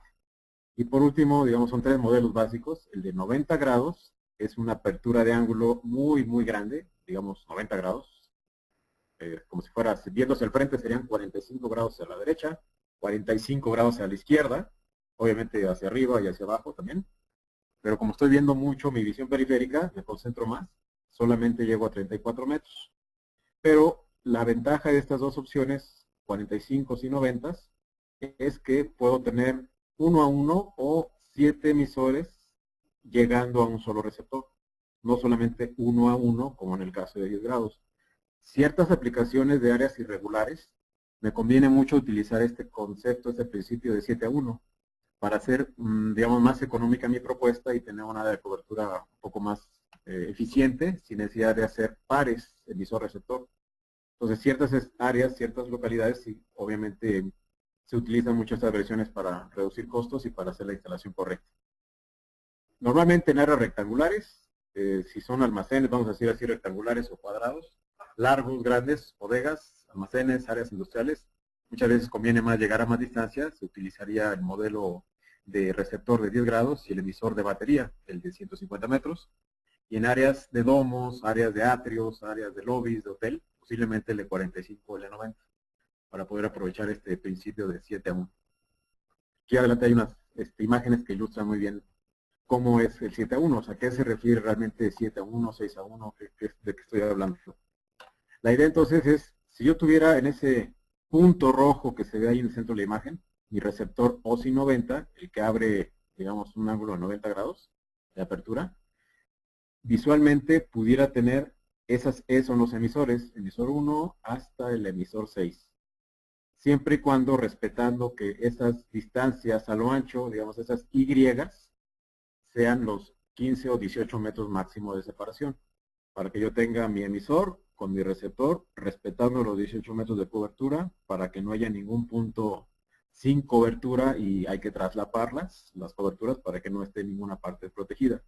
Y por último, digamos, son tres modelos básicos. El de 90 grados es una apertura de ángulo muy, muy grande, digamos 90 grados. Como si fuera, viéndose al frente serían 45 grados hacia la derecha, 45 grados hacia la izquierda, obviamente hacia arriba y hacia abajo también. Pero como estoy viendo mucho mi visión periférica, me concentro más, solamente llego a 34 metros. Pero la ventaja de estas dos opciones, 45 y 90, es que puedo tener 1 a 1 o 7 emisores llegando a un solo receptor. No solamente 1 a 1, como en el caso de 10 grados. Ciertas aplicaciones de áreas irregulares, me conviene mucho utilizar este concepto, este principio de 7 a 1, para hacer, digamos, más económica mi propuesta y tener una área de cobertura un poco más eficiente, sin necesidad de hacer pares emisor-receptor. Entonces, ciertas áreas, ciertas localidades, sí, obviamente se utilizan mucho estas versiones para reducir costos y para hacer la instalación correcta. Normalmente en áreas rectangulares, si son almacenes, vamos a decir así, rectangulares o cuadrados, largos, grandes, bodegas, almacenes, áreas industriales, muchas veces conviene más llegar a más distancia, se utilizaría el modelo de receptor de 10 grados y el emisor de batería, el de 150 metros, y en áreas de domos, áreas de atrios, áreas de lobbies, de hotel, posiblemente el de 45 o el de 90, para poder aprovechar este principio de 7 a 1. Aquí adelante hay unas imágenes que ilustran muy bien cómo es el 7 a 1, o sea, ¿qué se refiere realmente 7 a 1, 6 a 1, de qué estoy hablando? La idea entonces es, si yo tuviera en ese punto rojo que se ve ahí en el centro de la imagen, mi receptor OSI 90, el que abre, digamos, un ángulo de 90 grados de apertura, visualmente pudiera tener esos son los emisores, emisor 1 hasta el emisor 6. Siempre y cuando respetando que esas distancias a lo ancho, digamos, esas Y, sean los 15 o 18 metros máximo de separación, para que yo tenga mi emisor con mi receptor, respetando los 18 metros de cobertura, para que no haya ningún punto sin cobertura y hay que traslaparlas, las coberturas, para que no esté ninguna parte protegida.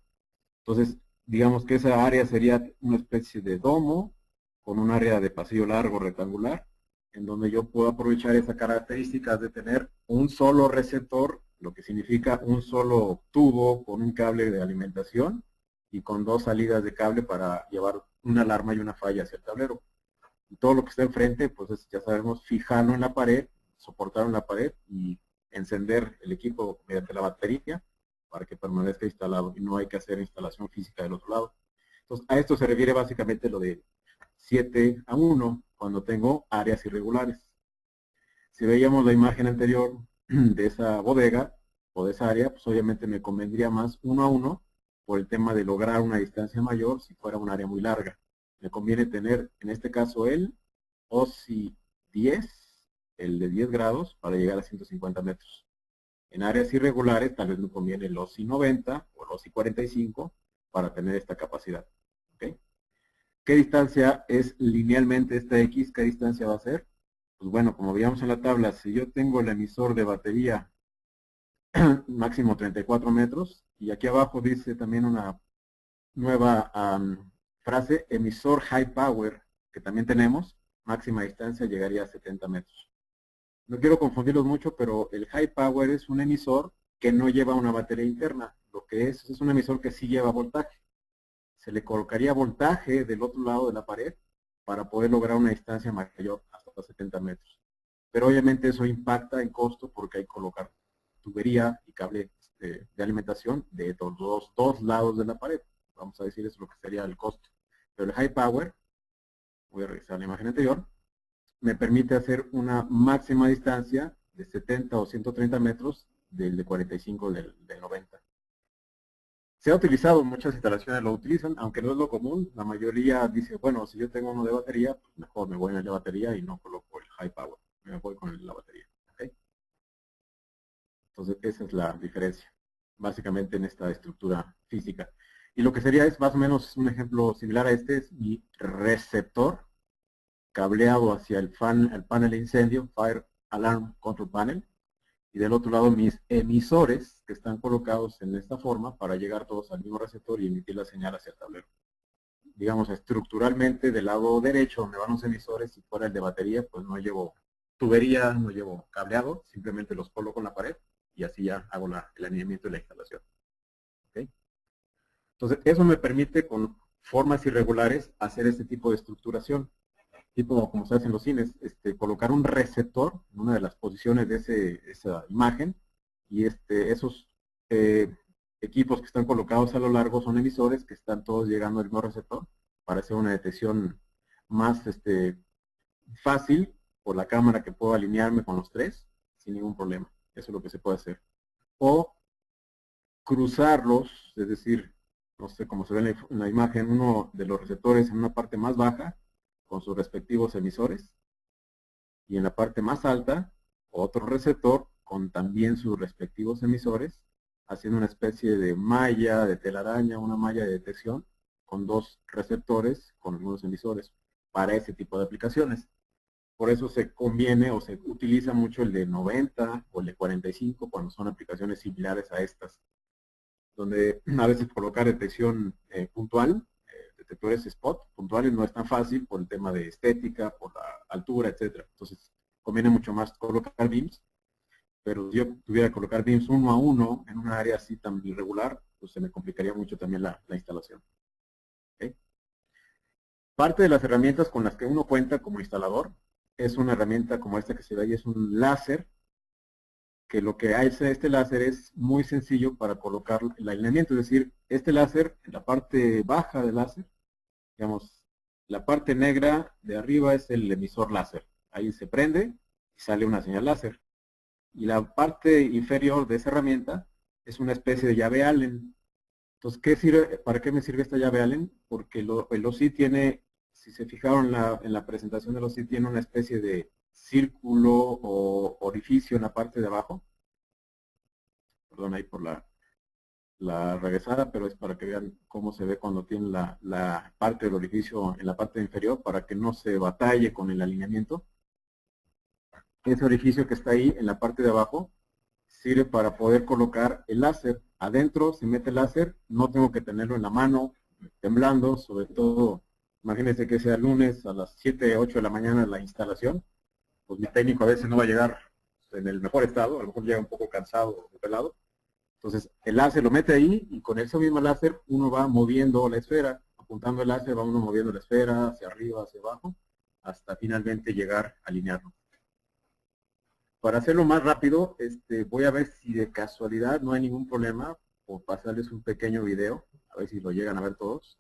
Entonces, digamos que esa área sería una especie de domo, con un área de pasillo largo rectangular, en donde yo puedo aprovechar esa característica de tener un solo receptor, lo que significa un solo tubo con un cable de alimentación y con dos salidas de cable para llevar una alarma y una falla hacia el tablero. Y todo lo que está enfrente, pues ya sabemos, fijarlo en la pared, soportarlo en la pared y encender el equipo mediante la batería para que permanezca instalado y no hay que hacer instalación física del otro lado. Entonces, a esto se refiere básicamente lo de 7 a 1 cuando tengo áreas irregulares. Si veíamos la imagen anterior de esa bodega o de esa área, pues obviamente me convendría más 1 a 1 por el tema de lograr una distancia mayor si fuera un área muy larga. Me conviene tener, en este caso, el OSI 10, el de 10 grados, para llegar a 150 metros. En áreas irregulares, tal vez me conviene el OSI 90 o el OSI 45 para tener esta capacidad. ¿Okay? ¿Qué distancia es linealmente esta X? ¿Qué distancia va a ser? Pues bueno, como veíamos en la tabla, si yo tengo el emisor de batería máximo 34 metros, y aquí abajo dice también una nueva frase, emisor high power, que también tenemos, máxima distancia llegaría a 70 metros. No quiero confundirlos mucho, pero el high power es un emisor que no lleva una batería interna. Lo que es un emisor que sí lleva voltaje. se le colocaría voltaje del otro lado de la pared para poder lograr una distancia mayor, hasta 70 metros. Pero obviamente eso impacta en costo porque hay que colocar tubería y cable de alimentación de los dos lados de la pared. Vamos a decir eso es lo que sería el costo. Pero el high power, voy a revisar la imagen anterior, me permite hacer una máxima distancia de 70 o 130 metros del de 45 del 90. Se ha utilizado, muchas instalaciones lo utilizan, aunque no es lo común. La mayoría dice, bueno, si yo tengo uno de batería, pues mejor me voy en el de batería y no coloco el high power. Me voy con la batería. ¿Okay? Entonces, esa es la diferencia, básicamente en esta estructura física. Y lo que sería es más o menos un ejemplo similar a este, es mi receptor cableado hacia el panel de incendio, Fire Alarm Control Panel, y del otro lado mis emisores que están colocados en esta forma para llegar todos al mismo receptor y emitir la señal hacia el tablero. Digamos, estructuralmente del lado derecho donde van los emisores, si fuera el de batería, pues no llevo tubería, no llevo cableado, simplemente los coloco en la pared y así ya hago el alineamiento y la instalación. ¿Okay? Entonces, eso me permite con formas irregulares hacer este tipo de estructuración. Tipo como se hace en los cines, colocar un receptor en una de las posiciones de esa imagen y esos equipos que están colocados a lo largo son emisores que están todos llegando al mismo receptor para hacer una detección más fácil por la cámara que puedo alinearme con los tres sin ningún problema. Eso es lo que se puede hacer. O cruzarlos, es decir, no sé cómo se ve en la imagen, uno de los receptores en una parte más baja con sus respectivos emisores y en la parte más alta otro receptor con también sus respectivos emisores, haciendo una especie de malla de telaraña, una malla de detección con dos receptores con algunos emisores para ese tipo de aplicaciones. Por eso se conviene o se utiliza mucho el de 90 o el de 45 cuando son aplicaciones similares a estas, donde a veces colocar detección puntual, detectores spot puntuales no es tan fácil por el tema de estética, por la altura, etcétera. Entonces, conviene mucho más colocar beams, pero si yo tuviera que colocar beams uno a uno en una área así tan irregular, pues se me complicaría mucho también la instalación. ¿Okay? Parte de las herramientas con las que uno cuenta como instalador es una herramienta como esta que se ve ahí, es un láser, que lo que hace este láser es muy sencillo para colocar el alineamiento, es decir, este láser, en la parte baja del láser, digamos, la parte negra de arriba es el emisor láser, ahí se prende y sale una señal láser, y la parte inferior de esa herramienta es una especie de llave Allen. Entonces, ¿para qué me sirve esta llave Allen? Porque el OSI tiene, si se fijaron en la presentación del OSI, tiene una especie de círculo o orificio en la parte de abajo. Perdón ahí por la regresada, pero es para que vean cómo se ve cuando tiene la parte del orificio en la parte inferior para que no se batalle con el alineamiento. Ese orificio que está ahí en la parte de abajo sirve para poder colocar el láser. Adentro se mete el láser, no tengo que tenerlo en la mano, temblando, sobre todo, imagínense que sea lunes a las 7, 8 de la mañana la instalación, pues mi técnico a veces no va a llegar en el mejor estado, a lo mejor llega un poco cansado o pelado. Entonces el láser lo mete ahí y con ese mismo láser uno va moviendo la esfera, apuntando el láser va uno moviendo la esfera hacia arriba, hacia abajo, hasta finalmente llegar a alinearlo. Para hacerlo más rápido, voy a ver si de casualidad no hay ningún problema por pasarles un pequeño video, a ver si lo llegan a ver todos,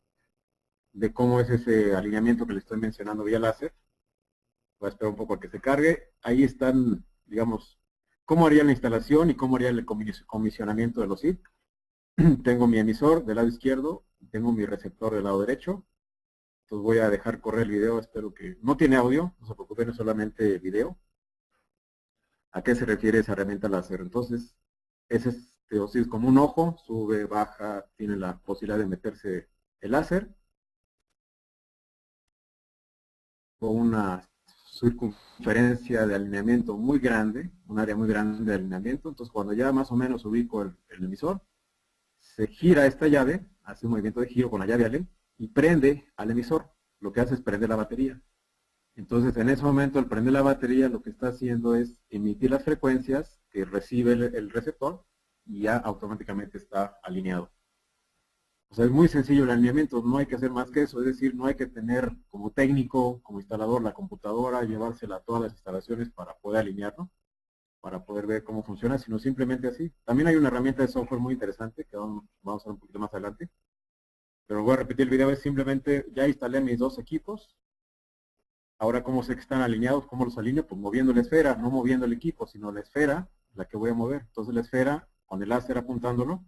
de cómo es ese alineamiento que les estoy mencionando vía láser. Voy a esperar un poco a que se cargue. Ahí están, digamos, cómo haría la instalación y cómo haría el comisionamiento de los SIP. Tengo mi emisor del lado izquierdo, tengo mi receptor del lado derecho. Entonces voy a dejar correr el video, espero que... No tiene audio, no se preocupen, es solamente video. ¿A qué se refiere esa herramienta láser? Entonces, ese es como un ojo, sube, baja, tiene la posibilidad de meterse el láser. Con una circunferencia de alineamiento muy grande, un área muy grande de alineamiento. Entonces, cuando ya más o menos ubico el emisor, se gira esta llave, hace un movimiento de giro con la llave Allen y prende al emisor. Lo que hace es prender la batería. Entonces, en ese momento, al prender la batería, lo que está haciendo es emitir las frecuencias que recibe el receptor y ya automáticamente está alineado. O sea, es muy sencillo el alineamiento, no hay que hacer más que eso, es decir, no hay que tener como técnico, como instalador, la computadora, llevársela a todas las instalaciones para poder alinearlo, para poder ver cómo funciona, sino simplemente así. También hay una herramienta de software muy interesante que vamos a ver un poquito más adelante, pero voy a repetir el video, es simplemente, ya instalé mis dos equipos, ahora cómo sé que están alineados, cómo los alineo, pues moviendo la esfera, no moviendo el equipo, sino la esfera, la que voy a mover. Entonces la esfera, con el láser apuntándolo,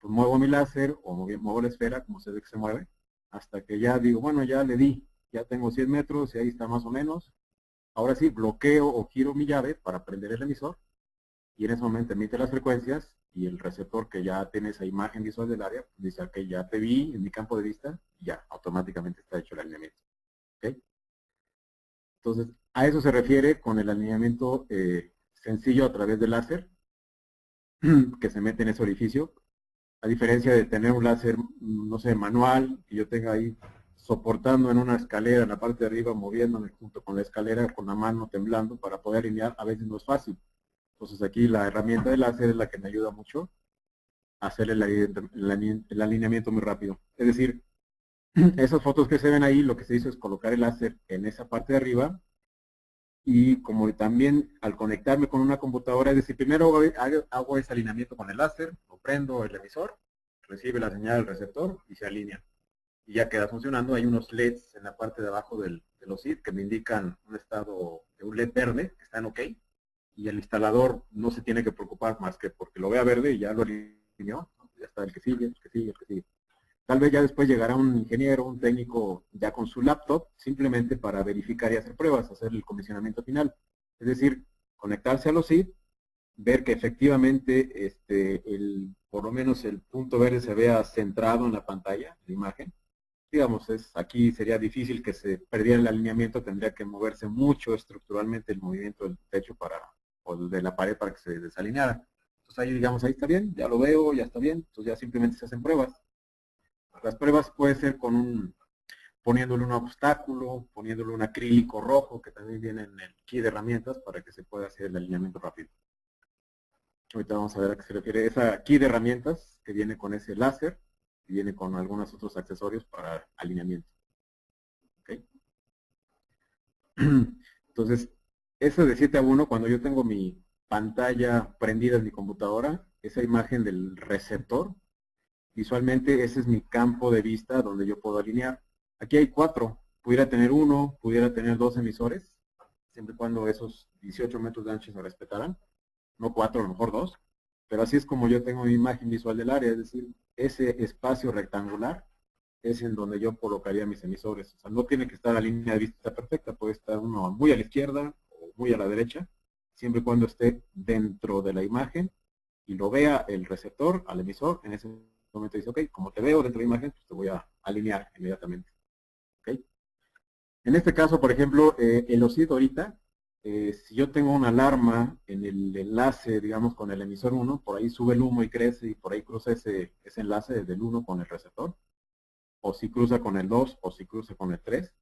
pues muevo mi láser o muevo la esfera, como se ve que se mueve, hasta que ya digo, bueno, ya le di, ya tengo 100 metros y ahí está más o menos. Ahora sí, bloqueo o giro mi llave para prender el emisor y en ese momento emite las frecuencias y el receptor que ya tiene esa imagen visual del área, pues dice, ok, ya te vi en mi campo de vista y ya automáticamente está hecho el alineamiento. ¿Okay? Entonces, a eso se refiere con el alineamiento sencillo a través del láser que se mete en ese orificio, a diferencia de tener un láser, no sé, manual, que yo tenga ahí soportando en una escalera en la parte de arriba, moviéndome junto con la escalera, con la mano temblando para poder alinear, a veces no es fácil. Entonces aquí la herramienta del láser es la que me ayuda mucho a hacer el alineamiento muy rápido. Es decir, esas fotos que se ven ahí, lo que se hizo es colocar el láser en esa parte de arriba y como también al conectarme con una computadora, es decir, primero hago ese alineamiento con el láser, lo prendo el emisor, recibe la señal del receptor y se alinea. Y ya queda funcionando. Hay unos LEDs en la parte de abajo de los SID que me indican un estado de un LED verde, que está en OK, y el instalador no se tiene que preocupar más que porque lo vea verde y ya lo alineó, ya está el que sigue, el que sigue, el que sigue. Tal vez ya después llegará un ingeniero, un técnico ya con su laptop, simplemente para verificar y hacer pruebas, hacer el comisionamiento final. Es decir, conectarse a los SID, ver que efectivamente por lo menos el punto verde se vea centrado en la pantalla, la imagen. Digamos, aquí sería difícil que se perdiera el alineamiento, tendría que moverse mucho estructuralmente el movimiento del techo o de la pared para que se desalineara. Entonces ahí digamos, ahí está bien, ya lo veo, ya está bien, entonces ya simplemente se hacen pruebas. Las pruebas puede ser poniéndole un obstáculo, poniéndole un acrílico rojo, que también viene en el kit de herramientas para que se pueda hacer el alineamiento rápido. Ahorita vamos a ver a qué se refiere esa kit de herramientas que viene con ese láser y viene con algunos otros accesorios para alineamiento. ¿Okay? Entonces, eso de 7:1, cuando yo tengo mi pantalla prendida en mi computadora, esa imagen del receptor, visualmente ese es mi campo de vista donde yo puedo alinear. Aquí hay 4, pudiera tener 1, pudiera tener 2 emisores, siempre y cuando esos 18 metros de ancho se respetaran, no 4, a lo mejor 2, pero así es como yo tengo mi imagen visual del área, es decir, ese espacio rectangular es en donde yo colocaría mis emisores. O sea, no tiene que estar a línea de vista perfecta, puede estar uno muy a la izquierda o muy a la derecha, siempre y cuando esté dentro de la imagen y lo vea el receptor al emisor, en ese momento dice, ok, como te veo dentro de la imagen, pues te voy a alinear inmediatamente. ¿Okay? En este caso, por ejemplo, el OSID ahorita, si yo tengo una alarma en el enlace, digamos, con el emisor 1, por ahí sube el humo y crece y por ahí cruza ese enlace del 1 con el receptor, o si cruza con el 2, o si cruza con el 3.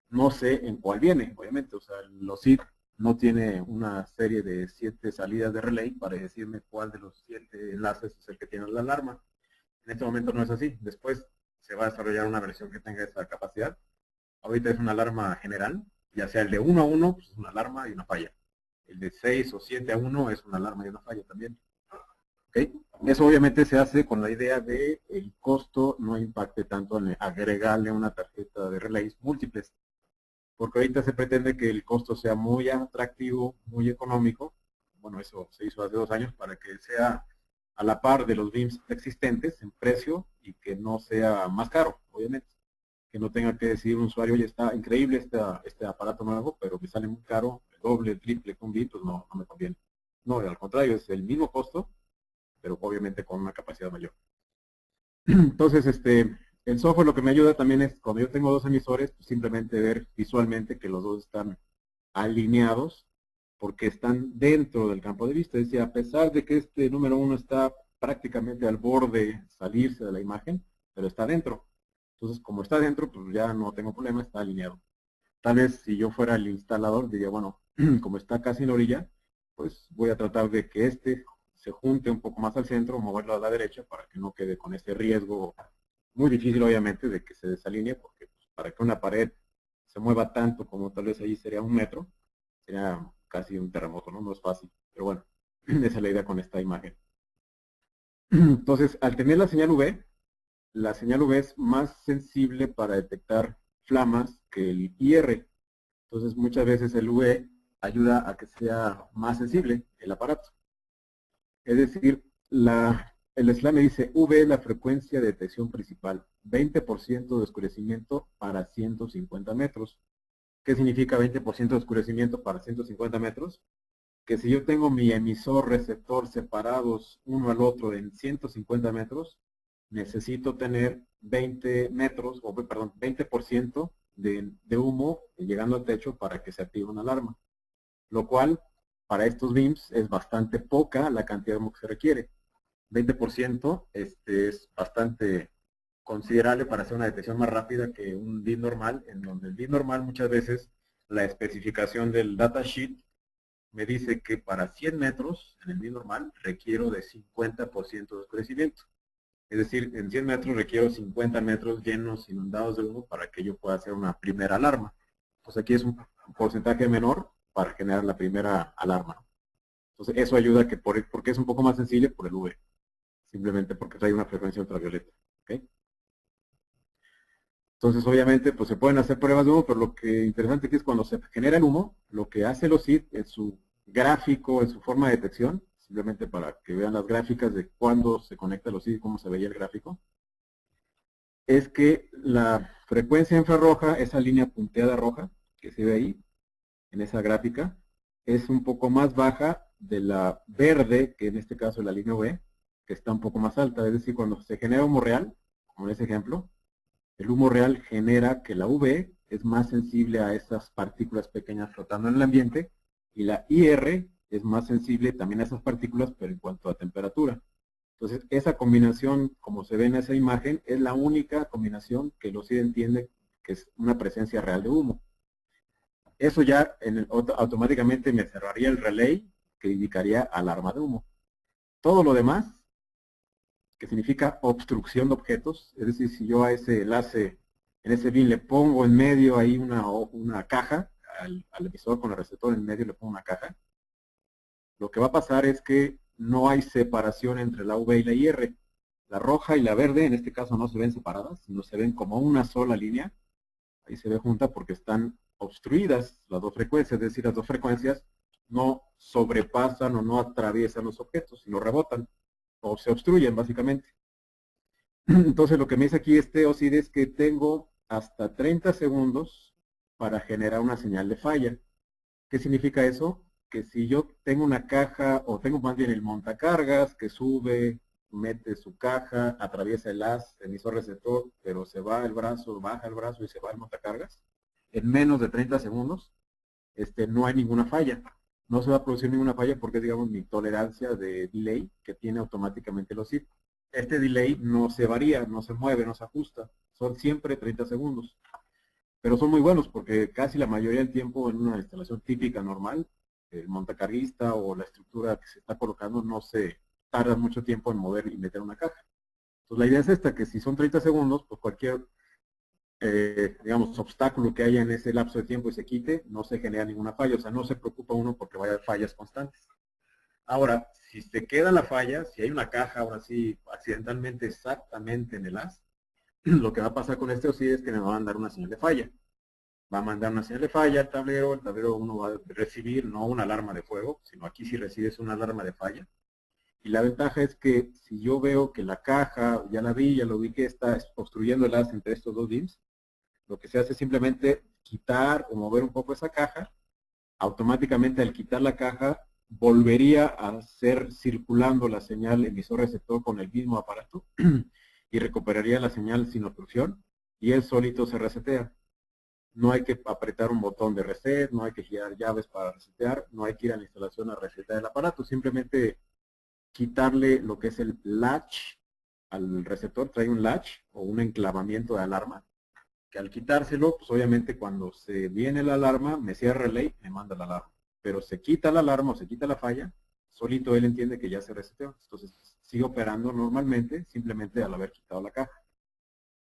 No sé en cuál viene, obviamente. O sea, el OSID no tiene una serie de 7 salidas de relay para decirme cuál de los 7 enlaces es el que tiene la alarma. En este momento no es así. Después se va a desarrollar una versión que tenga esa capacidad. Ahorita es una alarma general, ya sea el de 1 a 1, pues es una alarma y una falla. El de 6 o 7 a 1 es una alarma y una falla también. ¿Okay? Eso obviamente se hace con la idea de el costo no impacte tanto en agregarle una tarjeta de relays múltiples, porque ahorita se pretende que el costo sea muy atractivo, muy económico. Bueno, eso se hizo hace 2 años para que sea a la par de los BIMs existentes en precio y que no sea más caro, obviamente. Que no tenga que decir un usuario, oye, está increíble este aparato nuevo, pero me sale muy caro, el doble, el triple, con BIM, pues no me conviene. No, al contrario, es el mismo costo, pero obviamente con una capacidad mayor. Entonces, el software lo que me ayuda también es, cuando yo tengo 2 emisores, pues simplemente ver visualmente que los dos están alineados, porque están dentro del campo de vista. Es decir, a pesar de que este número 1 está prácticamente al borde salirse de la imagen, pero está dentro. Entonces, como está dentro, pues ya no tengo problema, está alineado. Tal vez si yo fuera el instalador, diría, bueno, como está casi en la orilla, pues voy a tratar de que se junte un poco más al centro, moverlo a la derecha para que no quede con ese riesgo muy difícil obviamente de que se desalinee, porque pues, para que una pared se mueva tanto como tal vez ahí sería 1 metro, sería casi un terremoto, ¿no? No es fácil, pero bueno, esa es la idea con esta imagen. Entonces, al tener la señal UV es más sensible para detectar flamas que el IR. Entonces, muchas veces el UV ayuda a que sea más sensible el aparato. Es decir, el SLA me dice V es la frecuencia de detección principal, 20% de oscurecimiento para 150 metros. ¿Qué significa 20% de oscurecimiento para 150 metros? Que si yo tengo mi emisor receptor separados uno al otro en 150 metros, necesito tener 20 metros, o perdón, 20% de humo llegando al techo para que se active una alarma. Lo cual, para estos BIMs, es bastante poca la cantidad de humo que se requiere. 20% es bastante considerable para hacer una detección más rápida que un BIM normal, en donde el BIM normal muchas veces la especificación del datasheet me dice que para 100 metros en el BIM normal requiero de 50% de oscurecimiento. Es decir, en 100 metros requiero 50 metros llenos, inundados de humo para que yo pueda hacer una primera alarma. Pues aquí es un porcentaje menor para generar la primera alarma. Entonces eso ayuda a que, porque es un poco más sensible por el UV, simplemente porque trae una frecuencia ultravioleta. ¿Okay? Entonces obviamente pues se pueden hacer pruebas de humo, pero lo que interesante aquí es cuando se genera el humo, lo que hace el OSID en su gráfico, en su forma de detección, simplemente para que vean las gráficas de cuándo se conecta el OSID y cómo se veía el gráfico, es que la frecuencia infrarroja, esa línea punteada roja que se ve ahí, en esa gráfica, es un poco más baja de la verde, que en este caso es la línea V, que está un poco más alta. Es decir, cuando se genera humo real, como en ese ejemplo, el humo real genera que la UV es más sensible a esas partículas pequeñas flotando en el ambiente, y la IR es más sensible también a esas partículas, pero en cuanto a temperatura. Entonces, esa combinación, como se ve en esa imagen, es la única combinación que el OSID entiende que es una presencia real de humo. Eso ya automáticamente me cerraría el relay que indicaría alarma de humo. Todo lo demás, que significa obstrucción de objetos, es decir, si yo a ese enlace, en ese bin le pongo en medio ahí una caja, al emisor con el receptor en medio le pongo una caja, lo que va a pasar es que no hay separación entre la V y la IR. La roja y la verde, en este caso, no se ven separadas, sino se ven como una sola línea. Ahí se ve junta porque están obstruidas las dos frecuencias, es decir, las dos frecuencias no sobrepasan o no atraviesan los objetos, sino rebotan o se obstruyen básicamente. Entonces lo que me dice aquí este OSID es que tengo hasta 30 segundos para generar una señal de falla. ¿Qué significa eso? Que si yo tengo una caja, o tengo más bien el montacargas que sube, mete su caja, atraviesa el haz, emisor receptor, pero se va el brazo, baja el brazo y se va el montacargas, en menos de 30 segundos, no hay ninguna falla. No se va a producir ninguna falla porque es, digamos, mi tolerancia de delay que tiene automáticamente el OSID. Este delay no se varía, no se mueve, no se ajusta. Son siempre 30 segundos. Pero son muy buenos porque casi la mayoría del tiempo en una instalación típica normal, el montacarguista o la estructura que se está colocando no se tarda mucho tiempo en mover y meter una caja. Entonces la idea es esta, que si son 30 segundos, pues cualquier digamos, obstáculo que haya en ese lapso de tiempo y se quite, no se genera ninguna falla, o sea, no se preocupa uno porque vaya a haber fallas constantes. Ahora, si se queda la falla, si hay una caja, ahora sí, accidentalmente exactamente en el haz, lo que va a pasar con este OSID es que me va a mandar una señal de falla. Va a mandar una señal de falla al tablero, el tablero uno va a recibir no una alarma de fuego, sino aquí sí recibes una alarma de falla. Y la ventaja es que si yo veo que la caja, ya la vi, ya lo vi que está obstruyendo el haz entre estos dos DIMMs, lo que se hace es simplemente quitar o mover un poco esa caja. Automáticamente al quitar la caja, volvería a hacer circulando la señal emisor-receptor con el mismo aparato y recuperaría la señal sin obstrucción y él solito se resetea. No hay que apretar un botón de reset, no hay que girar llaves para resetear, no hay que ir a la instalación a resetear el aparato, simplemente quitarle lo que es el latch al receptor, trae un latch o un enclavamiento de alarma, que al quitárselo, pues obviamente cuando se viene la alarma, me cierra el relay, me manda la alarma. Pero se quita la alarma o se quita la falla, solito él entiende que ya se reseteó. Entonces sigue operando normalmente, simplemente al haber quitado la caja.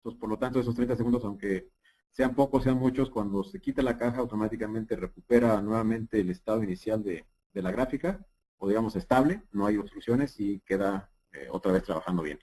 Entonces, por lo tanto, esos 30 segundos, aunque sean pocos, sean muchos, cuando se quita la caja, automáticamente recupera nuevamente el estado inicial de la gráfica, o digamos estable, no hay obstrucciones y queda otra vez trabajando bien.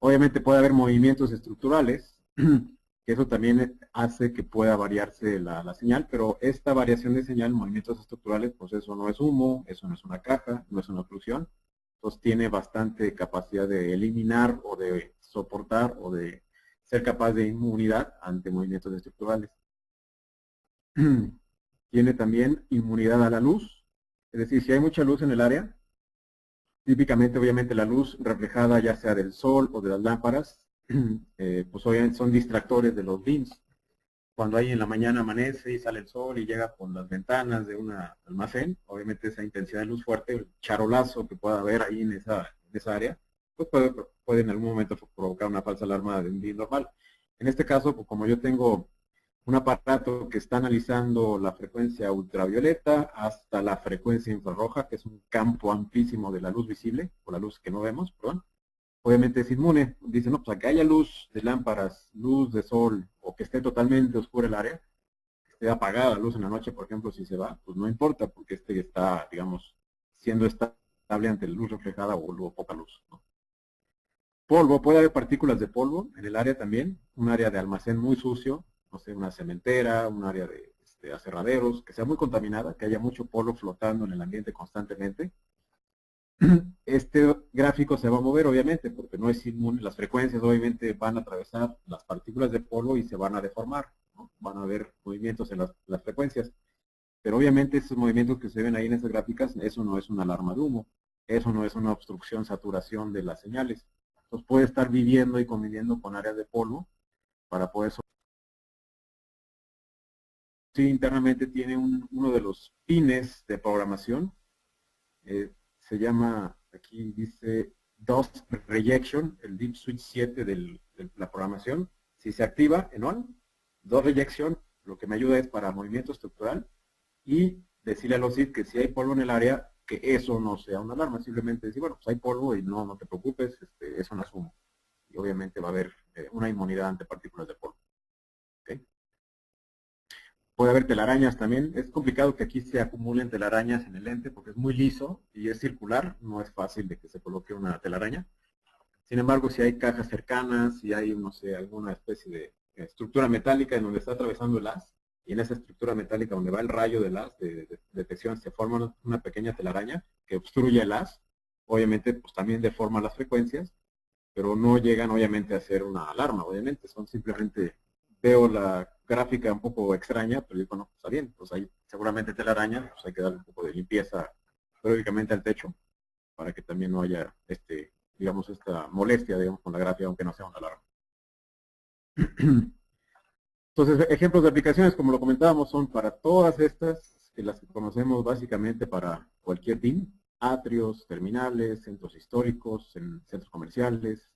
Obviamente puede haber movimientos estructurales, que eso también hace que pueda variarse la señal, pero esta variación de señal, movimientos estructurales, pues eso no es humo, eso no es una caja, no es una oclusión, entonces tiene bastante capacidad de eliminar o de soportar o de ser capaz de inmunidad ante movimientos estructurales. Tiene también inmunidad a la luz, es decir, si hay mucha luz en el área, típicamente, obviamente, la luz reflejada ya sea del sol o de las lámparas, pues obviamente son distractores de los beams. Cuando ahí en la mañana amanece y sale el sol y llega por las ventanas de un almacén, obviamente esa intensidad de luz fuerte, el charolazo que pueda haber ahí en esa área, pues puede en algún momento provocar una falsa alarma de un beam normal. En este caso, pues como yo tengo un aparato que está analizando la frecuencia ultravioleta hasta la frecuencia infrarroja, que es un campo amplísimo de la luz visible, o la luz que no vemos, perdón. Obviamente es inmune. Dice, no, pues a que haya luz de lámparas, luz de sol, o que esté totalmente oscura el área, que esté apagada la luz en la noche, por ejemplo, si se va, pues no importa, porque está, digamos, siendo estable ante la luz reflejada o poca luz, ¿no? Polvo, puede haber partículas de polvo en el área también, un área de almacén muy sucio, no sé, una cementera, un área de aserraderos, que sea muy contaminada, que haya mucho polvo flotando en el ambiente constantemente. Este gráfico se va a mover, obviamente, porque no es inmune, las frecuencias obviamente van a atravesar las partículas de polvo y se van a deformar, ¿no? Van a haber movimientos en las frecuencias, pero obviamente esos movimientos que se ven ahí en esas gráficas, eso no es una alarma de humo, eso no es una obstrucción, saturación de las señales. Entonces puede estar viviendo y conviviendo con áreas de polvo para poder... Sí, internamente tiene uno de los pines de programación, se llama, aquí dice Dust Rejection, el Deep Switch 7 de la programación. Si se activa en on, Dust Rejection, lo que me ayuda es para movimiento estructural y decirle a los SID que si hay polvo en el área, que eso no sea una alarma, simplemente decir, bueno, pues hay polvo y no te preocupes, eso no es humo. Y obviamente va a haber una inmunidad ante partículas de polvo. ¿Okay? Puede haber telarañas también. Es complicado que aquí se acumulen telarañas en el lente porque es muy liso y es circular. No es fácil de que se coloque una telaraña. Sin embargo, si hay cajas cercanas, si hay, no sé, alguna especie de estructura metálica en donde está atravesando el haz, y en esa estructura metálica donde va el rayo del haz de detección se forma una pequeña telaraña que obstruye el haz, obviamente pues también deforma las frecuencias, pero no llegan obviamente a ser una alarma, obviamente, son simplemente, veo la gráfica un poco extraña, pero digo, no, pues está bien, pues hay seguramente telaraña, pues hay que darle un poco de limpieza periódicamente al techo, para que también no haya, digamos, esta molestia, digamos, con la gráfica, aunque no sea una alarma. Entonces, ejemplos de aplicaciones, como lo comentábamos, son para todas estas, que las que conocemos básicamente para cualquier BIM, atrios, terminales, centros históricos, centros comerciales,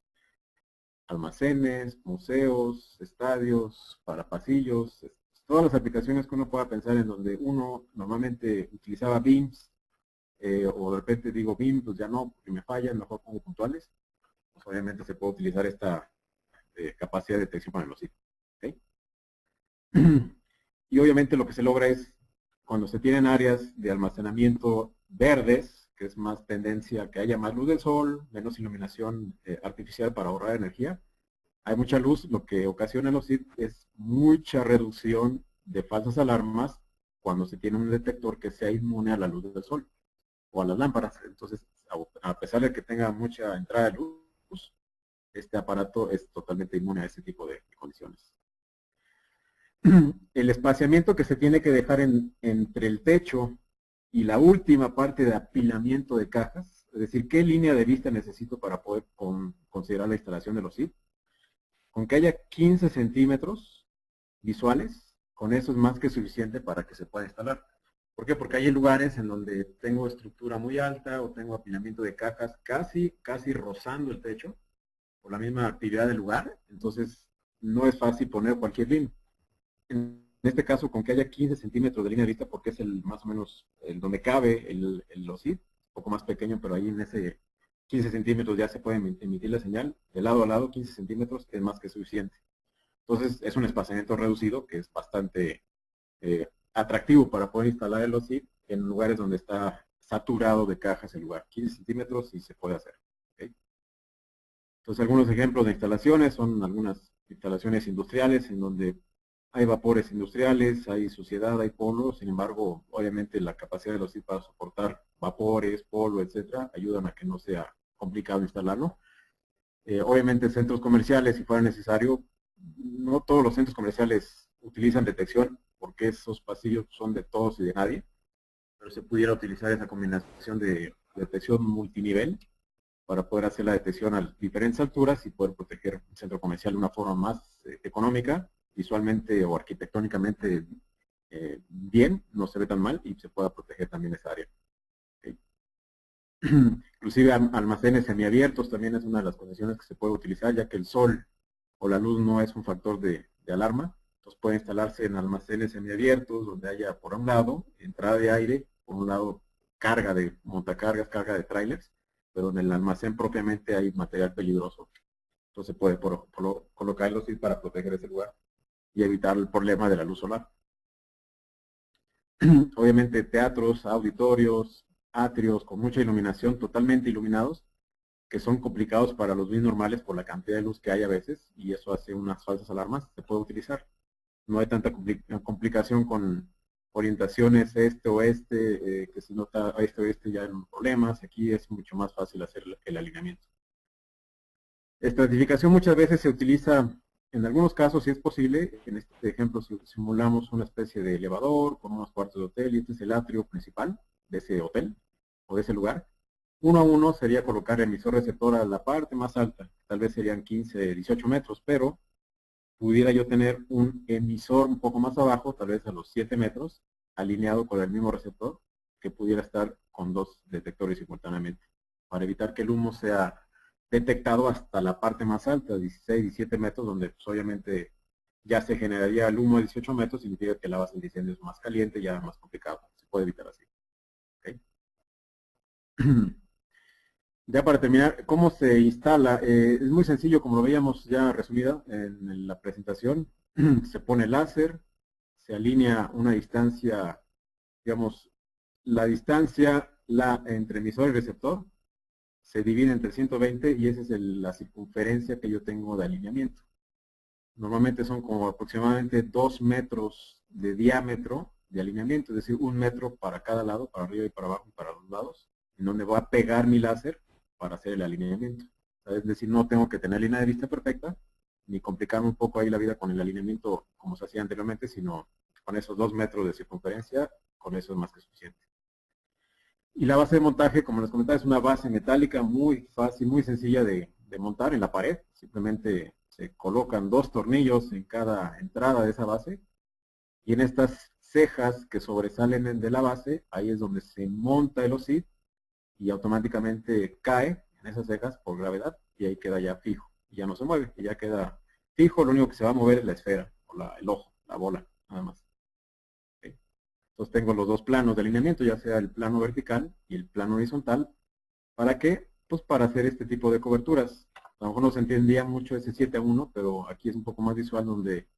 almacenes, museos, estadios, para pasillos, todas las aplicaciones que uno pueda pensar en donde uno normalmente utilizaba BIMs, o de repente digo BIM, pues ya no, porque me fallan, mejor pongo puntuales, pues obviamente se puede utilizar esta capacidad de detección para los sitios. ¿Okay? Y obviamente lo que se logra es, cuando se tienen áreas de almacenamiento verdes, que es más tendencia a que haya más luz del sol, menos iluminación artificial para ahorrar energía, hay mucha luz, lo que ocasiona en los SID es mucha reducción de falsas alarmas cuando se tiene un detector que sea inmune a la luz del sol o a las lámparas. Entonces, a pesar de que tenga mucha entrada de luz, este aparato es totalmente inmune a ese tipo de condiciones. El espaciamiento que se tiene que dejar entre el techo y la última parte de apilamiento de cajas, es decir, qué línea de vista necesito para poder considerar la instalación de los SID. Con que haya 15 centímetros visuales, con eso es más que suficiente para que se pueda instalar. ¿Por qué? Porque hay lugares en donde tengo estructura muy alta o tengo apilamiento de cajas casi rozando el techo por la misma actividad del lugar, entonces no es fácil poner cualquier BIM. En este caso, con que haya 15 centímetros de línea de vista, porque es el más o menos el donde cabe el OSID, un poco más pequeño, pero ahí en ese 15 centímetros ya se puede emitir la señal, de lado a lado 15 centímetros es más que suficiente. Entonces es un espaciamiento reducido que es bastante atractivo para poder instalar el OSIP en lugares donde está saturado de cajas el lugar. 15 centímetros y se puede hacer. ¿Okay? Entonces algunos ejemplos de instalaciones son algunas instalaciones industriales en donde hay vapores industriales, hay suciedad, hay polvo, sin embargo, obviamente la capacidad de los OSIP para soportar vapores, polvo, etcétera, ayudan a que no sea complicado instalarlo. Obviamente centros comerciales, si fuera necesario, no todos los centros comerciales utilizan detección porque esos pasillos son de todos y de nadie, pero se pudiera utilizar esa combinación de detección multinivel para poder hacer la detección a diferentes alturas y poder proteger un centro comercial de una forma más económica, visualmente o arquitectónicamente bien, no se ve tan mal y se pueda proteger también esa área. Okay. Inclusive almacenes semiabiertos también es una de las condiciones que se puede utilizar, ya que el sol o la luz no es un factor de alarma. Entonces puede instalarse en almacenes semiabiertos donde haya por un lado entrada de aire, por un lado carga de montacargas, carga de trailers, pero en el almacén propiamente hay material peligroso. Entonces se puede colocarlos para proteger ese lugar y evitar el problema de la luz solar. Obviamente teatros, auditorios, atrios con mucha iluminación, totalmente iluminados, que son complicados para los BIM normales por la cantidad de luz que hay a veces, y eso hace unas falsas alarmas, se puede utilizar. No hay tanta complicación con orientaciones este-oeste, que si no está este-oeste ya hay problemas, aquí es mucho más fácil hacer el alineamiento. Estratificación muchas veces se utiliza, en algunos casos si es posible, en este ejemplo simulamos una especie de elevador con unos cuartos de hotel y este es el atrio principal de ese hotel o de ese lugar. Uno a uno sería colocar el emisor receptor a la parte más alta, tal vez serían 15, 18 metros, pero pudiera yo tener un emisor un poco más abajo, tal vez a los 7 metros, alineado con el mismo receptor, que pudiera estar con dos detectores simultáneamente, para evitar que el humo sea detectado hasta la parte más alta, 16, 17 metros, donde pues, obviamente ya se generaría el humo de 18 metros, significa que la base de incendio es más caliente, ya más complicado, se puede evitar así. ¿Okay? Ya para terminar, ¿cómo se instala? Es muy sencillo, como lo veíamos ya resumida en la presentación. Se pone láser, se alinea una distancia, digamos, la distancia entre emisor y receptor, se divide entre 120 y esa es la circunferencia que yo tengo de alineamiento. Normalmente son como aproximadamente 2 metros de diámetro de alineamiento, es decir, 1 metro para cada lado, para arriba y para abajo y para los lados, en donde voy a pegar mi láser para hacer el alineamiento. Es decir, no tengo que tener línea de vista perfecta, ni complicarme un poco ahí la vida con el alineamiento como se hacía anteriormente, sino con esos 2 metros de circunferencia, con eso es más que suficiente. Y la base de montaje, como les comentaba, es una base metálica muy fácil, muy sencilla de montar en la pared. Simplemente se colocan 2 tornillos en cada entrada de esa base. Y en estas cejas que sobresalen de la base, ahí es donde se monta el OSID y automáticamente cae en esas cejas por gravedad y ahí queda ya fijo. Y ya no se mueve, y ya queda fijo. Lo único que se va a mover es la esfera, o el ojo, la bola, nada más. Entonces tengo los dos planos de alineamiento, ya sea el plano vertical y el plano horizontal. ¿Para qué? Pues para hacer este tipo de coberturas. A lo mejor no se entendía mucho ese 7 a 1, pero aquí es un poco más visual donde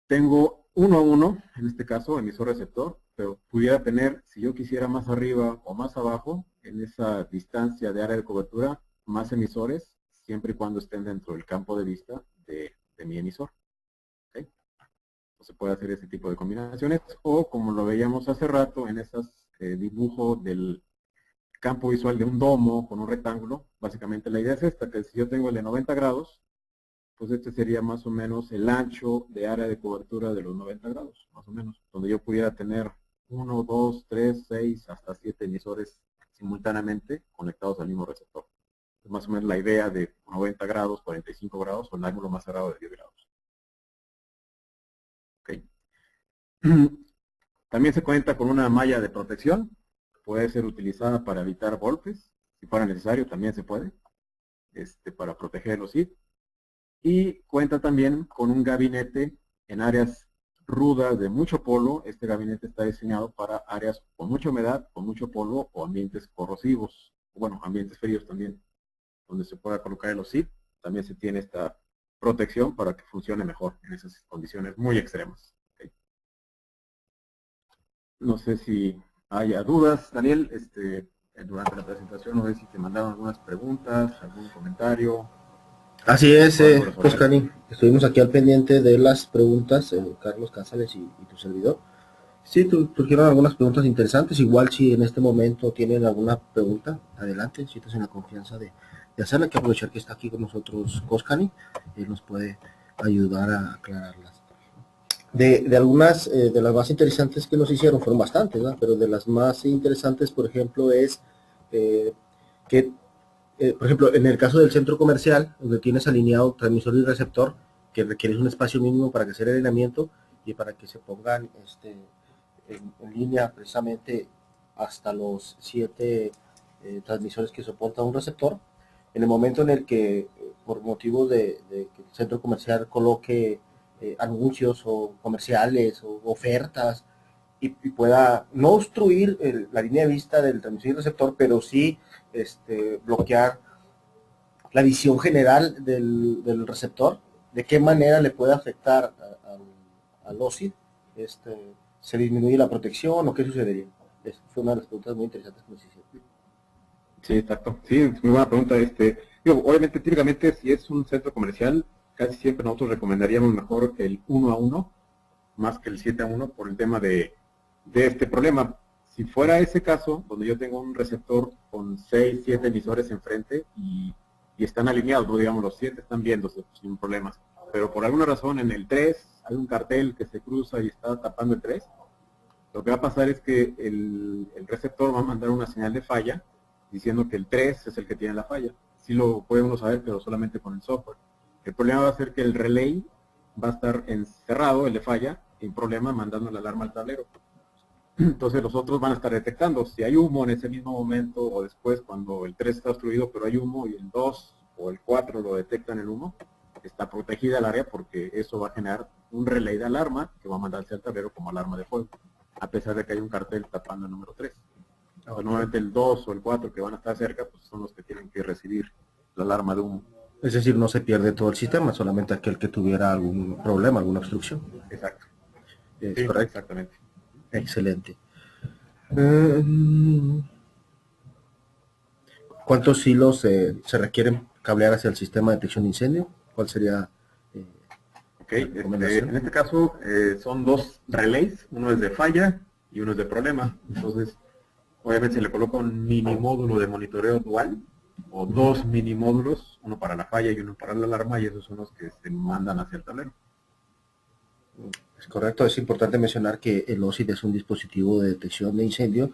tengo 1 a 1, en este caso emisor receptor, pero pudiera tener, si yo quisiera más arriba o más abajo, en esa distancia de área de cobertura, más emisores, siempre y cuando estén dentro del campo de vista de mi emisor. ¿Okay? Se puede hacer ese tipo de combinaciones, o como lo veíamos hace rato en esos dibujos del campo visual de un domo con un rectángulo, básicamente la idea es esta, que si yo tengo el de 90 grados, pues este sería más o menos el ancho de área de cobertura de los 90 grados, más o menos, donde yo pudiera tener 1, 2, 3, 6, hasta 7 emisores simultáneamente conectados al mismo receptor. Es más o menos la idea de 90 grados, 45 grados o el ángulo más cerrado de 10 grados. Okay. También se cuenta con una malla de protección, puede ser utilizada para evitar golpes, si fuera necesario también se puede, para proteger los IT. Y cuenta también con un gabinete en áreas rudas de mucho polvo. Este gabinete está diseñado para áreas con mucha humedad, con mucho polvo o ambientes corrosivos. bueno, ambientes fríos también, donde se pueda colocar el OSID, también se tiene esta protección para que funcione mejor en esas condiciones muy extremas. ¿Ok? No sé si haya dudas, Daniel, durante la presentación, no sé si te mandaron algunas preguntas, algún comentario. Así es, Podemos resolver. Coscani, estuvimos aquí al pendiente de las preguntas, Carlos Cáceres y tu servidor. Sí, surgieron algunas preguntas interesantes, igual si en este momento tienen alguna pregunta, adelante, siéntanse en la confianza de hacerla, hay que aprovechar que está aquí con nosotros Coscani, él nos puede ayudar a aclararlas. De algunas de las más interesantes que nos hicieron, fueron bastantes, ¿no? Pero de las más interesantes, por ejemplo, es eh, que, por ejemplo, en el caso del centro comercial, donde tienes alineado transmisor y receptor, que requieres un espacio mínimo para que sea el alineamiento y para que se pongan en línea precisamente hasta los 7 transmisores que soporta un receptor. En el momento en el que, por motivos de que el centro comercial coloque anuncios o comerciales o ofertas y pueda no obstruir la línea de vista del transmisor y receptor, pero sí bloquear la visión general del receptor, de qué manera le puede afectar al OSI, se disminuye la protección o qué sucedería. Fue una de las preguntas muy interesantes que nos hicieron. Sí, exacto. Sí, es muy buena pregunta. Obviamente, típicamente, si es un centro comercial, casi siempre nosotros recomendaríamos mejor el 1-1 más que el 7-1 por el tema de este problema. Si fuera ese caso, donde yo tengo un receptor con 6, 7 emisores enfrente y están alineados, ¿no? Digamos, los 7 están viéndose sin problemas, pero por alguna razón en el 3 hay un cartel que se cruza y está tapando el 3, lo que va a pasar es que el receptor va a mandar una señal de falla diciendo que el 3 es el que tiene la falla. Sí lo puede uno saber, pero solamente con el software. El problema va a ser que el relay va a estar encerrado, el de falla, sin problema, mandando la alarma al tablero. Entonces los otros van a estar detectando si hay humo en ese mismo momento o después cuando el 3 está obstruido pero hay humo y el 2 o el 4 lo detectan el humo, está protegida el área porque eso va a generar un relay de alarma que va a mandarse al tablero como alarma de fuego, a pesar de que hay un cartel tapando el número 3. Okay. Normalmente el 2 o el 4 que van a estar cerca pues son los que tienen que recibir la alarma de humo. Es decir, no se pierde todo el sistema, solamente aquel que tuviera algún problema, alguna obstrucción. Exacto. Es sí, correcto. Exactamente. Excelente. ¿Cuántos hilos se requieren cablear hacia el sistema de detección de incendio? ¿Cuál sería en este caso son 2 relays, uno es de falla y uno es de problema. Entonces, obviamente se le coloca un mini módulo de monitoreo dual o 2 mini módulos, uno para la falla y uno para la alarma, y esos son los que se mandan hacia el tablero. Es correcto, es importante mencionar que el OSID es un dispositivo de detección de incendio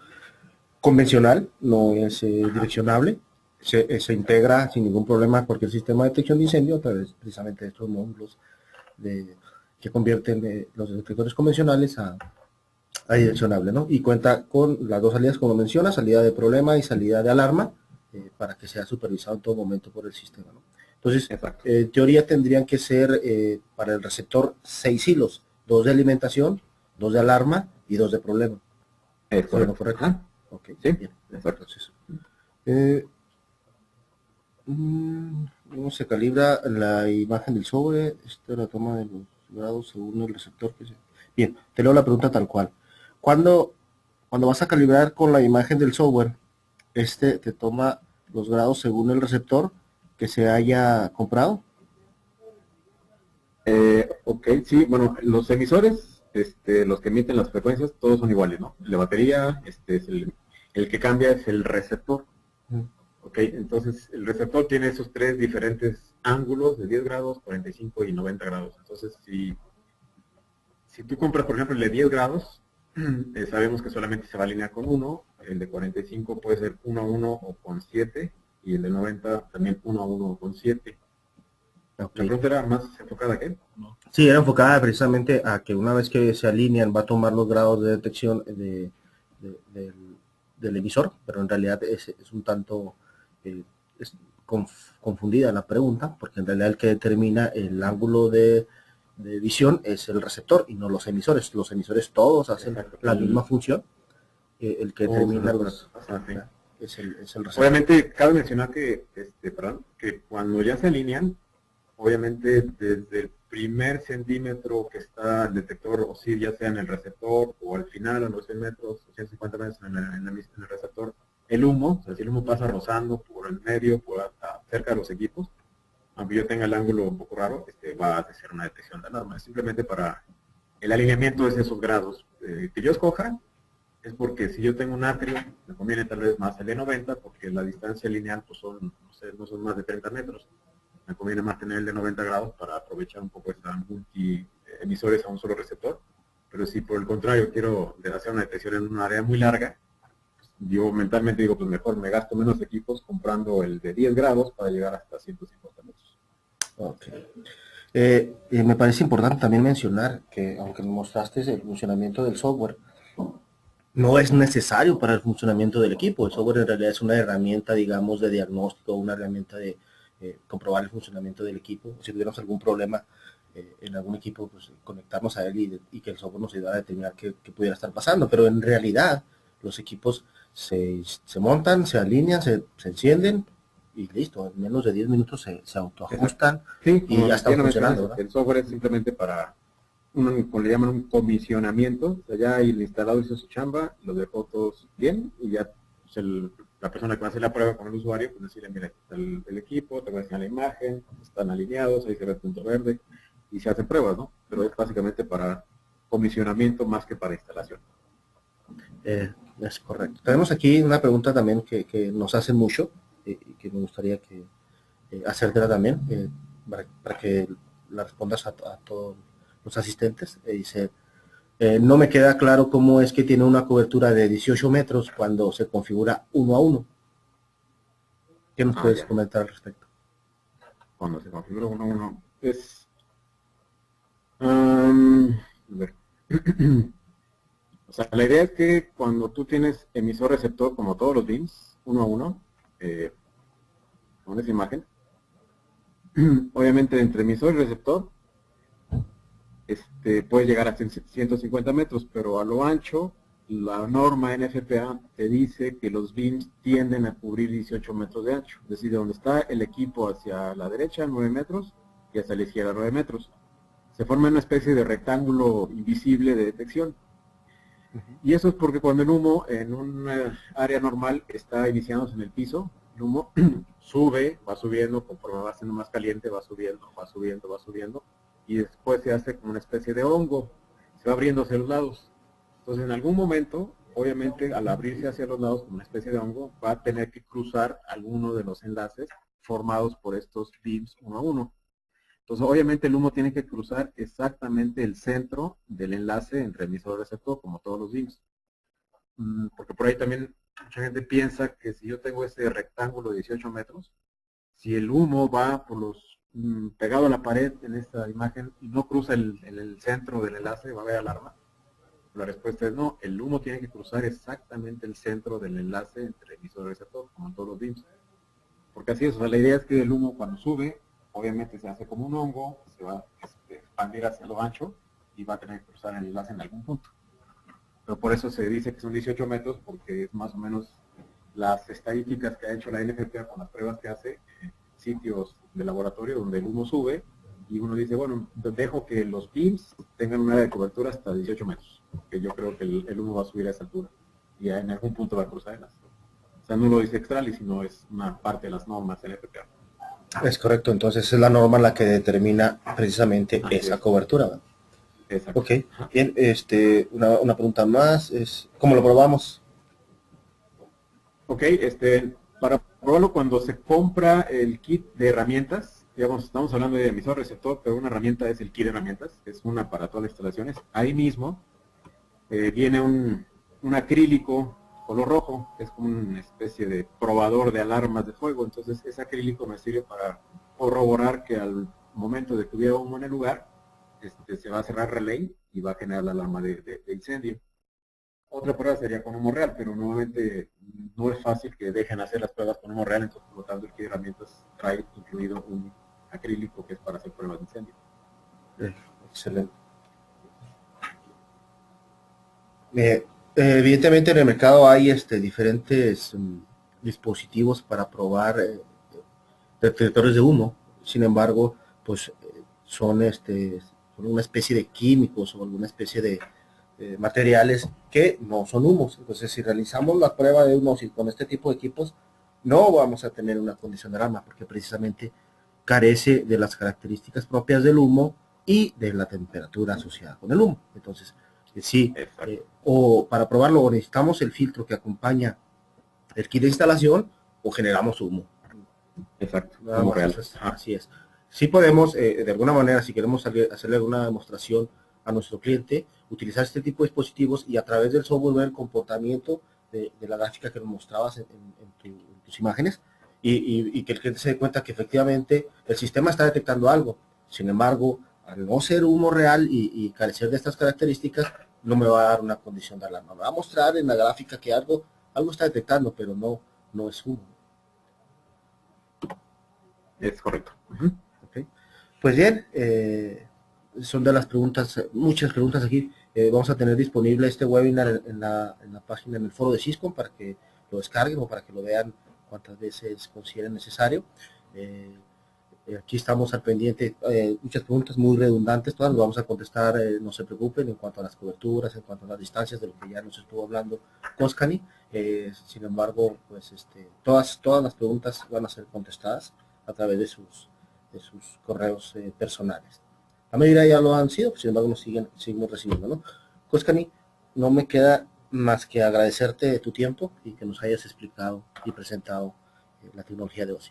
convencional, no es direccionable, se integra sin ningún problema a cualquier sistema de detección de incendio a través precisamente de estos módulos que convierten los detectores convencionales a direccionable, ¿no? Y cuenta con las dos salidas, como menciona, salida de problema y salida de alarma, para que sea supervisado en todo momento por el sistema, ¿no? Entonces, en teoría tendrían que ser para el receptor 6 hilos, 2 de alimentación, 2 de alarma y 2 de problema. ¿Es correcto? ¿Correcto? Ah, ok, sí, bien. exacto. ¿Cómo se calibra la imagen del sobre? La toma de los grados según el receptor. Bien, te leo la pregunta tal cual. Cuando vas a calibrar con la imagen del software, te toma los grados según el receptor que se haya comprado. Ok, sí, bueno, los emisores, los que emiten las frecuencias, todos son iguales, ¿no? La batería, es el que cambia es el receptor. Ok, entonces el receptor tiene esos 3 diferentes ángulos de 10 grados, 45 y 90 grados. Entonces, si tú compras, por ejemplo, el de 10 grados, sabemos que solamente se va a alinear con 1, el de 45 puede ser 1 a 1 o con 7, y el de 90 también 1 a 1 o con 7. Okay. ¿La pregunta era más enfocada a qué? No. Sí, era enfocada precisamente a que una vez que se alinean va a tomar los grados de detección del emisor, pero en realidad es un tanto es confundida la pregunta, porque en realidad el que determina el ángulo de visión es el receptor y no los emisores. Los emisores todos hacen la misma función. El que determina los... es el receptor. Obviamente, cabe mencionar que, perdón, que cuando ya se alinean, obviamente desde el primer centímetro que está el detector OSIR, ya sea en el receptor o al final a los 100 metros o 150 metros en el receptor, el humo, o sea, si el humo pasa rozando por el medio, por hasta cerca de los equipos, aunque yo tenga el ángulo un poco raro, va a ser una detección de alarma. Es simplemente para el alineamiento de esos grados que yo escoja. Es porque si yo tengo un atrio, me conviene tal vez más el E90, porque la distancia lineal pues son, no sé, no son más de 30 metros. Me conviene más tener el de 90 grados para aprovechar un poco esta multi emisores a un solo receptor. Pero si por el contrario quiero hacer una detección en un área muy larga, pues, yo mentalmente digo, pues mejor me gasto menos equipos comprando el de 10 grados para llegar hasta 150 metros. Okay. Me parece importante también mencionar que, aunque nos mostraste el funcionamiento del software, no es necesario para el funcionamiento del equipo. El software en realidad es una herramienta, digamos, de diagnóstico, una herramienta de comprobar el funcionamiento del equipo. Si tuviéramos algún problema en algún equipo, pues conectarnos a él y que el software nos ayudara a determinar qué pudiera estar pasando. Pero en realidad los equipos se montan, se alinean, se encienden y listo. En menos de 10 minutos se autoajustan. Sí, Y ya están funcionando, ¿verdad? El software es simplemente para como le llaman un comisionamiento, o sea, ya el instalador hizo su chamba, lo dejó todos bien y ya pues, la persona que va a hacer la prueba con el usuario, pues decirle, mira, aquí está el equipo, te voy a enseñar la imagen, están alineados, ahí se ve el punto verde y se hacen pruebas, ¿no? Pero es básicamente para comisionamiento más que para instalación. Es correcto. Tenemos aquí una pregunta también que nos hacen mucho y que me gustaría que hacértela también para que la respondas a todos los asistentes. Dice, no me queda claro cómo es que tiene una cobertura de 18 metros cuando se configura 1 a 1. ¿Qué nos puedes comentar al respecto? Cuando se configura 1 a 1 es... a ver. O sea, la idea es que cuando tú tienes emisor-receptor, como todos los DIMMs, 1 a 1, con esa imagen, obviamente entre emisor y receptor, puede llegar a 150 metros, pero a lo ancho, la norma NFPA te dice que los beams tienden a cubrir 18 metros de ancho, es decir, de donde está el equipo hacia la derecha 9 metros y hacia la izquierda 9 metros. Se forma una especie de rectángulo invisible de detección. Y eso es porque cuando el humo en una área normal está iniciándose en el piso, el humo sube, va subiendo, conforme va siendo más caliente, va subiendo, va subiendo, va subiendo, y después se hace como una especie de hongo, se va abriendo hacia los lados. Entonces en algún momento, obviamente al abrirse hacia los lados como una especie de hongo, va a tener que cruzar alguno de los enlaces formados por estos beams uno a uno. Entonces, obviamente el humo tiene que cruzar exactamente el centro del enlace entre emisor y receptor, como todos los DIMMs. Porque por ahí también mucha gente piensa que si yo tengo ese rectángulo de 18 metros, si el humo va por los pegado a la pared en esta imagen y no cruza el centro del enlace, va a haber alarma. La respuesta es no, el humo tiene que cruzar exactamente el centro del enlace entre emisor y receptor, como en todos los DIMMs. Porque así es, o sea, la idea es que el humo cuando sube, obviamente se hace como un hongo, se va a expandir hacia lo ancho y va a tener que cruzar el enlace en algún punto. Pero por eso se dice que son 18 metros, porque es más o menos las estadísticas que ha hecho la NFPA con las pruebas que hace en sitios de laboratorio donde el humo sube y uno dice, bueno, dejo que los beams tengan un área de cobertura hasta 18 metros, que yo creo que el humo va a subir a esa altura y en algún punto va a cruzar el enlace. O sea, no lo dice Extralis, sino es una parte de las normas NFPA. Es correcto, entonces es la norma la que determina precisamente esa cobertura, ¿verdad? Exacto. Ok, bien, una pregunta más es, ¿cómo lo probamos? Ok, para probarlo cuando se compra el kit de herramientas, digamos, estamos hablando de emisor receptor, pero una herramienta es el kit de herramientas, es una para todas las instalaciones. Ahí mismo viene un acrílico color rojo, que es como una especie de probador de alarmas de fuego. Entonces ese acrílico me sirve para corroborar que al momento de que hubiera humo en el lugar, se va a cerrar relay y va a generar la alarma de incendio. Otra prueba sería con humo real, pero nuevamente no es fácil que dejen hacer las pruebas con humo real, entonces por lo tanto el kit de herramientas trae incluido un acrílico que es para hacer pruebas de incendio. Excelente. Evidentemente en el mercado hay diferentes dispositivos para probar detectores de humo. Sin embargo, pues son una especie de químicos o alguna especie de materiales que no son humos. Entonces, si realizamos la prueba de humos y con este tipo de equipos, no vamos a tener una condición de alarma, porque precisamente carece de las características propias del humo y de la temperatura asociada con el humo. Entonces, sí, o para probarlo, o necesitamos el filtro que acompaña el kit de instalación, o generamos humo. Exacto, Nada más, así es. Sí podemos, de alguna manera, si queremos hacerle alguna demostración a nuestro cliente, utilizar este tipo de dispositivos y a través del software ver el comportamiento de la gráfica que nos mostrabas en tus imágenes y que el cliente se dé cuenta que efectivamente el sistema está detectando algo. Sin embargo, al no ser humo real y carecer de estas características, no me va a dar una condición de alarma. Me va a mostrar en la gráfica que algo está detectando, pero no es humo. Es correcto. Okay. Pues bien, son de las preguntas, muchas preguntas aquí. Vamos a tener disponible este webinar en la página, en el foro de Syscom, para que lo descarguen o para que lo vean cuantas veces consideren necesario. Aquí estamos al pendiente, muchas preguntas muy redundantes, todas las vamos a contestar, no se preocupen, en cuanto a las coberturas, en cuanto a las distancias, de lo que ya nos estuvo hablando Coscani. Sin embargo, pues todas las preguntas van a ser contestadas a través de sus correos personales. La mayoría ya lo han sido, sin embargo nos seguimos recibiendo, ¿no? Coscani, no me queda más que agradecerte tu tiempo y que nos hayas explicado y presentado la tecnología de OSI.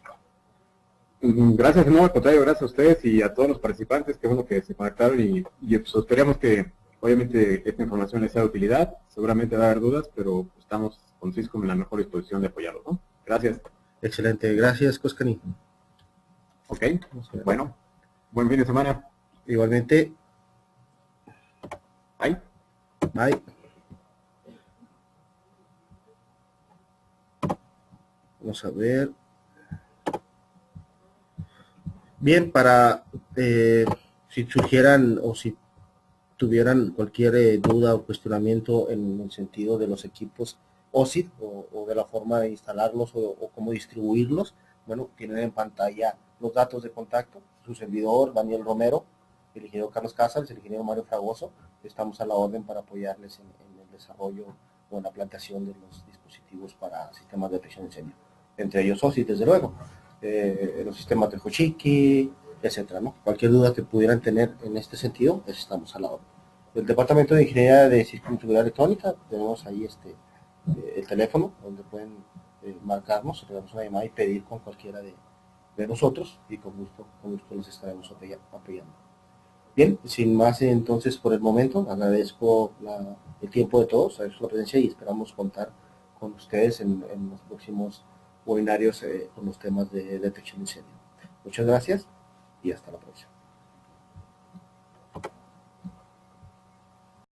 Gracias, no, al contrario, gracias a ustedes y a todos los participantes, que bueno que se conectaron y pues esperamos que obviamente esta información les sea de utilidad, seguramente va a haber dudas, pero estamos con Syscom en la mejor disposición de apoyarlos, ¿no? Gracias. Excelente, gracias Coscani. Ok, bueno, buen fin de semana. Igualmente. Bye. Bye. Vamos a ver. Bien, para si surgieran o si tuvieran cualquier duda o cuestionamiento en el sentido de los equipos OSID o de la forma de instalarlos o cómo distribuirlos, bueno, tienen en pantalla los datos de contacto, su servidor Daniel Romero, el ingeniero Carlos Casals, el ingeniero Mario Fragoso. Estamos a la orden para apoyarles en el desarrollo o en la planteación de los dispositivos para sistemas de detección de incendio, entre ellos OSID, desde luego, los sistemas de Hochiki, etcétera, ¿no? Cualquier duda que pudieran tener en este sentido, pues estamos a la orden. El Departamento de Ingeniería de Sistemas de Seguridad Electrónica, tenemos ahí el teléfono donde pueden marcarnos, le damos una llamada y pedir con cualquiera de nosotros y con gusto los estaremos apoyando. Bien, sin más entonces por el momento, agradezco el tiempo de todos, su presencia y esperamos contar con ustedes en los próximos webinarios con los temas de detección de incendio. Muchas gracias y hasta la próxima.